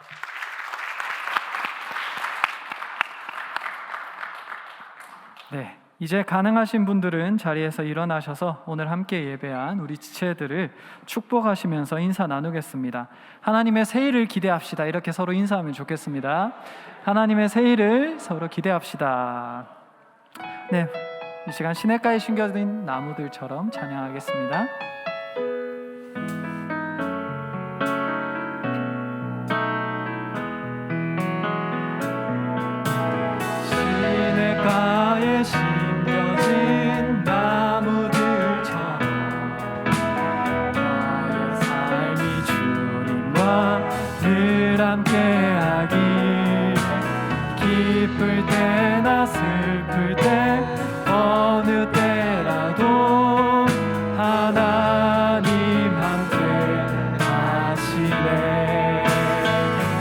네, 이제 가능하신 분들은 자리에서 일어나셔서 오늘 함께 예배한 우리 지체들을 축복하시면서 인사 나누겠습니다. 하나님의 새 일을 기대합시다. 이렇게 서로 인사하면 좋겠습니다. 하나님의 새 일을 서로 기대합시다. 네, 이 시간 시냇가에 심겨진 나무들처럼 찬양하겠습니다. 시냇가에 심겨진 나무들처럼 나의 삶이 주님과 늘 함께하길, 기쁠 때나 슬플 때 어느 때라도 하나님 함께 하시네.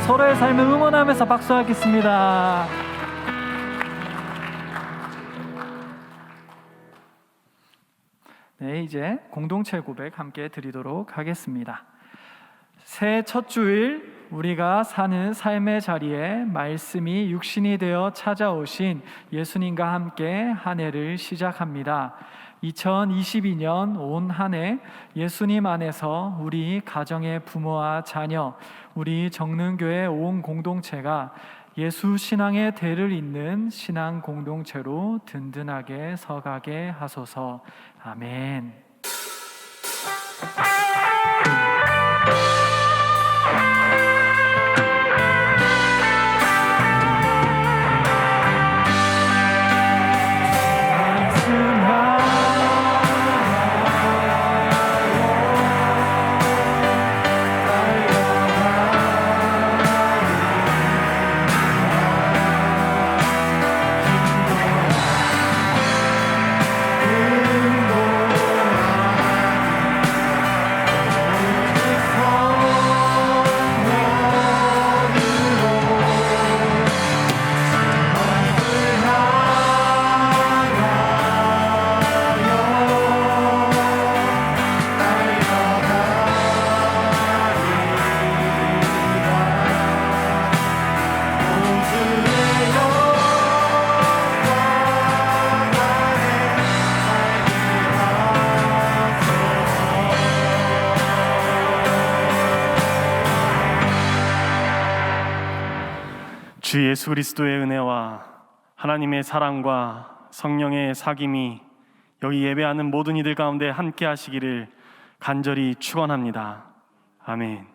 서로의 삶을 응원하면서 박수하겠습니다. 네, 이제 공동체 고백 함께 드리도록 하겠습니다. 새해 첫 주일 우리가 사는 삶의 자리에 말씀이 육신이 되어 찾아오신 예수님과 함께 한 해를 시작합니다. 2022년 온 한 해 예수님 안에서 우리 가정의 부모와 자녀, 우리 정릉교회 온 공동체가 예수 신앙의 대를 잇는 신앙 공동체로 든든하게 서가게 하소서. 아멘. 주 예수 그리스도의 은혜와 하나님의 사랑과 성령의 사귐이 여기 예배하는 모든 이들 가운데 함께 하시기를 간절히 축원합니다. 아멘.